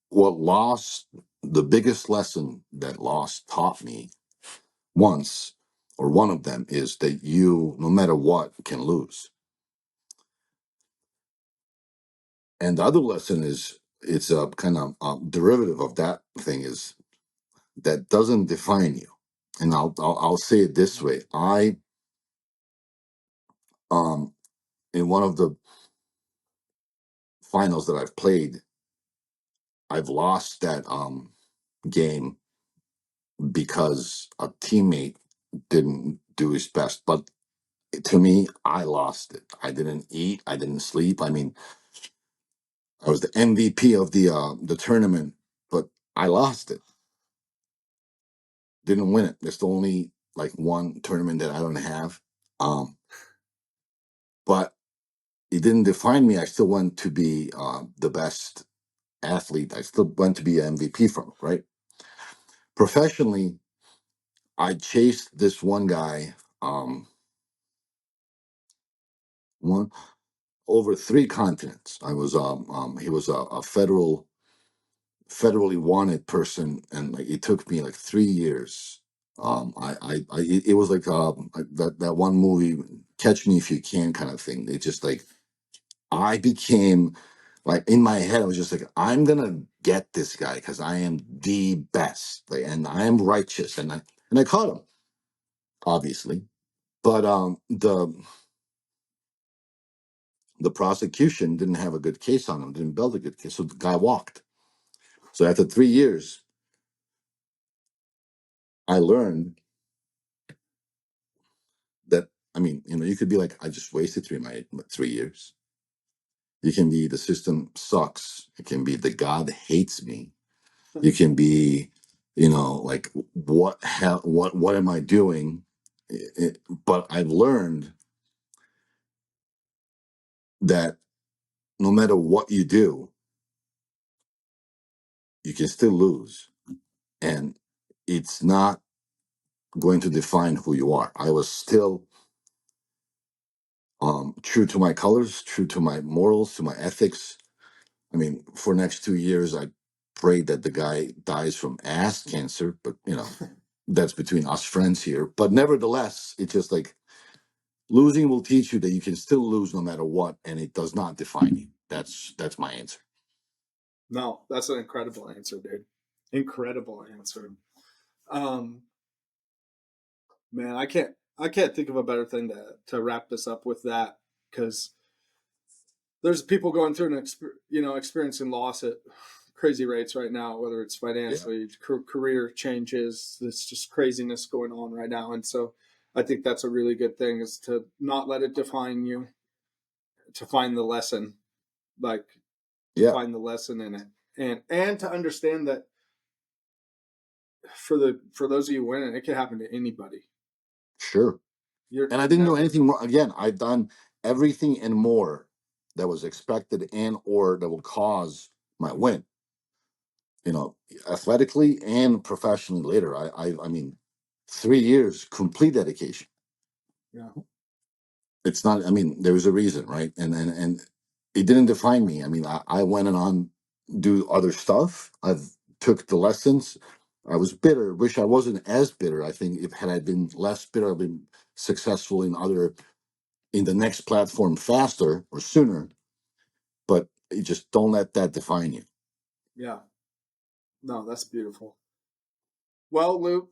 what loss, the biggest lesson that loss taught me once, or one of them, is that you, no matter what, can lose. And the other lesson is, it's a kind of derivative of that thing, is that doesn't define you. And I'll say it this way. Um in one of the finals that I've played, I've lost that game because a teammate didn't do his best. But to me, I lost it. I didn't eat. I didn't sleep. I mean, I was the MVP of the tournament, but I lost it. Didn't win it. There's the only like one tournament that I don't have. Um, but it didn't define me. I still went to be the best athlete. I still went to be an MVP from it, right? Professionally, I chased this one guy, one over three continents. I was he was a federally wanted person, and like it took me like 3 years. It was like that one movie, Catch Me If You Can, kind of thing. It just like I became like in my head, I was just like, I'm gonna get this guy because I am the best, like, and I am righteous, and I caught him, obviously, but the prosecution didn't have a good case on him, didn't build a good case, so the guy walked. So after 3 years, I learned that I mean, you could be like, I just wasted 3 years. You can be the system sucks. It can be the God hates me. You can be, like what hell? What am I doing? But I've learned that no matter what you do, you can still lose, and it's not going to define who you are. I was still true to my colors, true to my morals, to my ethics. I mean, for next 2 years, I prayed that the guy dies from ass cancer, but that's between us friends here. But nevertheless, it's just like losing will teach you that you can still lose no matter what, and it does not define you. That's my answer. No, that's an incredible answer, dude. Incredible answer. Um, Man, I can't think of a better thing to wrap this up with that, because there's people going through experiencing loss at crazy rates right now, whether it's Yeah, financially, career changes. It's just craziness going on right now, and so I think that's a really good thing, is to not let it define you, to find the lesson, like to yeah, find the lesson in it, and to understand that for those of you winning, it can happen to anybody. sure. You're And I didn't do never. anything wrong. Again, I've done everything and more that was expected and or that will cause my win. You know, athletically and professionally later. I mean, 3 years complete dedication. Yeah. It's not. I mean, there was a reason, right? And it didn't define me. I mean, I went on do other stuff. I've took the lessons. I was bitter. Wish I wasn't as bitter. I think if had I been less bitter, I've been successful in the next platform faster or sooner. But you just don't let that define you. Yeah. No, that's beautiful. Well, Luke,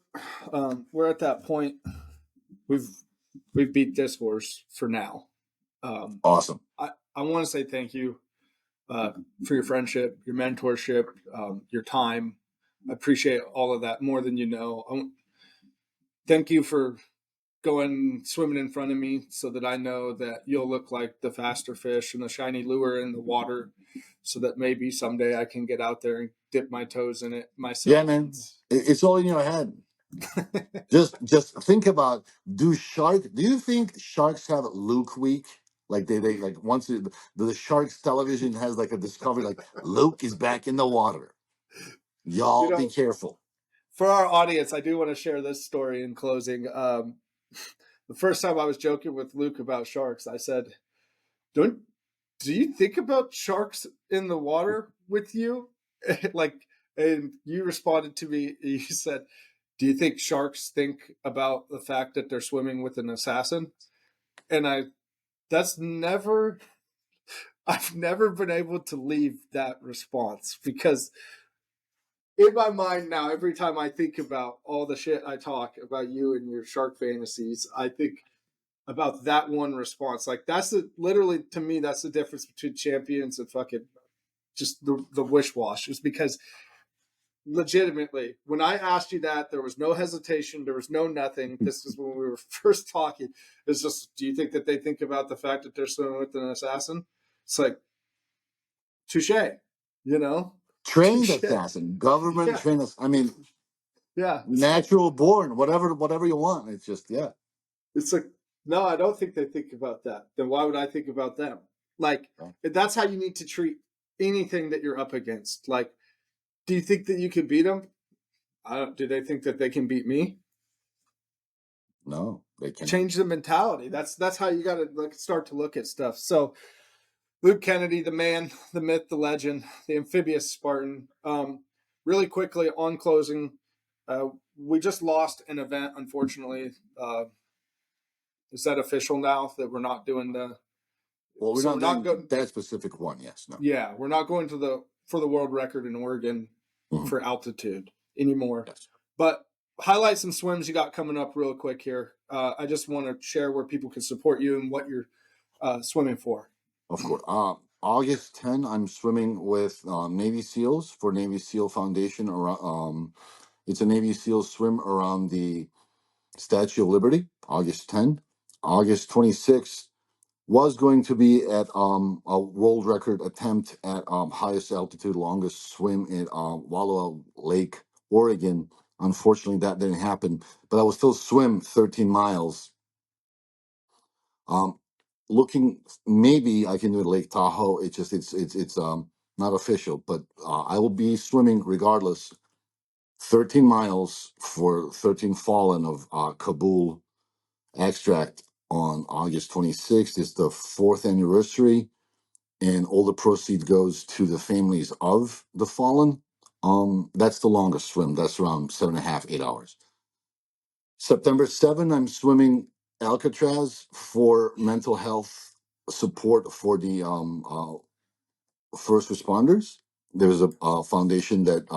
we're at that point. We've we've beat this horse for now. Um, Awesome. I want to say thank you uh, for your friendship, your mentorship, your time. I appreciate all of that more than you know. Thank you for going swimming in front of me so that I know that you'll look like the faster fish and the shiny lure in the water, so that maybe someday I can get out there and dip my toes in it Yeah, myself. man. It's all in your head. Just think about, do you think sharks have Luke week? Like they like the Sharks television has like a discovery like Luke is back in the water. you Y'all be know, careful. for our audience, I do want to share this story in closing. The first time I was joking with Luke about sharks, I said, "Don't do you think about sharks in the water with you?" like, and you responded to me. You said, "Do you think sharks think about the fact that they're swimming with an assassin?" And that's never, I've never been able to leave that response, because in my mind now, every time I think about all the shit I talk about you and your shark fantasies, I think about that one response. Like, literally to me, that's the difference between champions and fucking just the wish wash, is because legitimately, when I asked you that, there was no hesitation, there was no nothing. This is when we were first talking. It's just, do you think that they think about the fact that they're swimming with an assassin? It's like, touche, you know, Trained touche. assassin, government Yeah, trained. I mean, yeah. It's like, natural born, whatever you want. It's just yeah. it's like, no, I don't think they think about that. Then why would I think about them? Like, Right. that's how you need to treat anything that you're up against. Like, do you think that you can beat them? Do they think that they can beat me? No, they cannot. Change the mentality. That's how you got to start to look at stuff. So Luke Kennedy, the man, the myth, the legend, the amphibious Spartan. Really quickly on closing, uh, we just lost an event. Unfortunately, is that official now that we're not doing the? Well, we're So not we're not doing going. that specific one. Yes, no. Yeah, we're not going to the for the world record in Oregon Mhm. for altitude anymore. Yes, But highlight some swims you got coming up real quick here. I just want to share where people can support you and what you're swimming for. of course. August 10, I'm swimming with Navy SEALs for Navy SEAL Foundation. Around, it's a Navy SEAL swim around the Statue of Liberty. August 10, August 26th was going to be at a world record attempt at highest altitude, longest swim in Wallowa Lake, Oregon. Unfortunately, that didn't happen, but I will still swim 13 miles. Um, Looking, maybe I can do it Lake Tahoe. It's not official, but I will be swimming regardless. 13 miles for 13 Fallen of Kabul extract on August 26th. It's the fourth anniversary, and all the proceeds goes to the families of the fallen. That's the longest swim. That's around 7.5, 8 hours. September 7, I'm swimming Alcatraz for mental health support for the first responders. There's a foundation that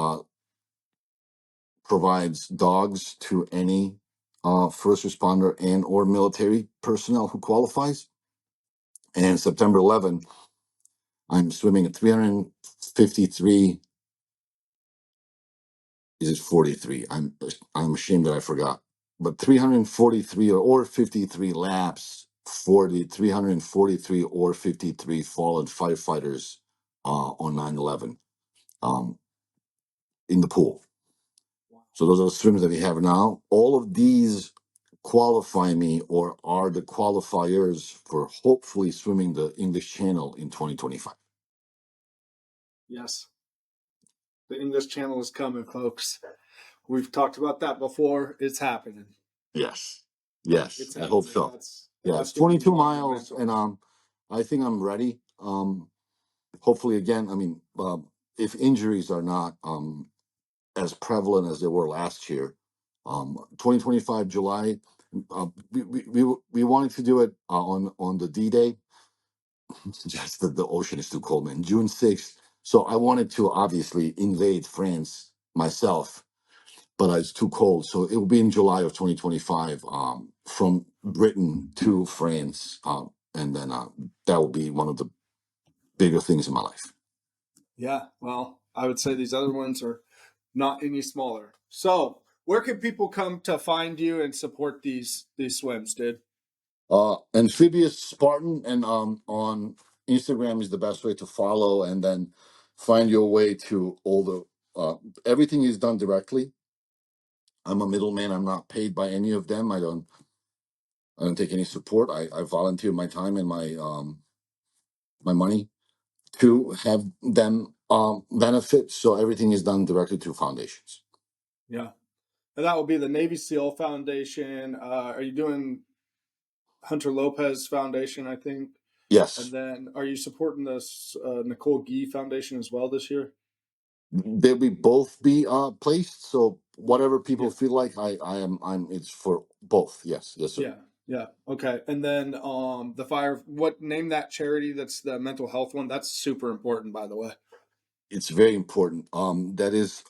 provides dogs to any first responder and or military personnel who qualifies. And September 11, I'm swimming at 353. Is it 43? I'm ashamed that I forgot. But 343 or 53 laps for the 343 or 53 fallen firefighters on 9/11 um, in the pool. So those are the swims that we have now. All of these qualify me or are the qualifiers for hopefully swimming the English Channel in 2025. Yes, the English Channel is coming, folks. We've talked about that before. It's happening. Yes. Yes, It's I hope happening. so. Yeah, That's it's going to be 22 miles, monumental. and I think I'm ready. Hopefully, again, I mean, if injuries are not as prevalent as they were last year, 2025 July, we wanted to do it on the D-Day. Just that the ocean is too cold, man. June 6th. So I wanted to obviously invade France myself, but it's too cold. So it will be in July of 2025, from Britain to France. And then that will be one of the bigger things in my life. Yeah, well, I would say these other ones are not any smaller. So, where can people come to find you and support these swims, dude? Amphibious Spartan, and on Instagram is the best way to follow, and then find your way to all the everything is done directly. I'm a middleman. I'm not paid by any of them. I don't take any support. I volunteer my time and my money to have them benefit. So everything is done directly through foundations. Yeah, and that will be the Navy SEAL Foundation. Are you doing Hunter Lopez Foundation? I think, and Yes, then are you supporting this Nicole Gee Foundation as well this year? they'll be both be placed. So whatever people Yeah, feel like, I'm. It's for both. Yes, yes, sir. yeah, yeah. Okay, and then the fire. What name that charity? That's the mental health one. That's super important, by the way. It's very important. That is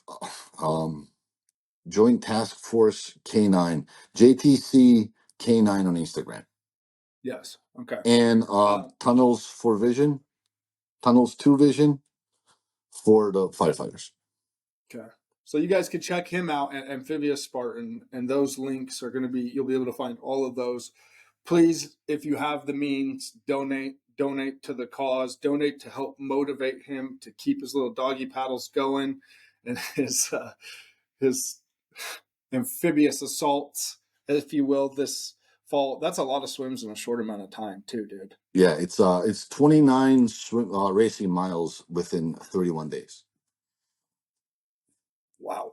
Joint Task Force K9, JTC K9 on Instagram, Yes. Okay. and Uh, Tunnels for Vision, Tunnels to Vision for the firefighters. okay. So you guys can check him out at Amphibious Spartan, and those links are going to be, you'll be able to find all of those. Please, if you have the means, donate to the cause, donate to help motivate him to keep his little doggy paddles going and his amphibious assaults, if you will, this fall. That's a lot of swims in a short amount of time too, dude. Yeah, it's 29 racing miles within 31 days. Wow.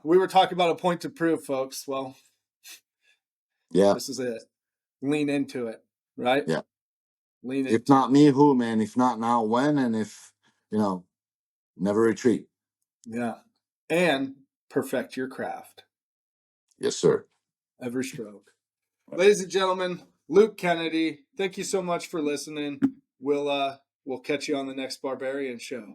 We were talking about a point to prove, folks. Well, Yeah, this is it. Lean into it, right? yeah. Lean If into not it. me, who, man? If not now, when? And if, never retreat. Yeah. And perfect your craft. Yes, sir. Every stroke. Ladies and gentlemen, Luke Kennedy, thank you so much for listening. We'll catch you on the next Barbarian show.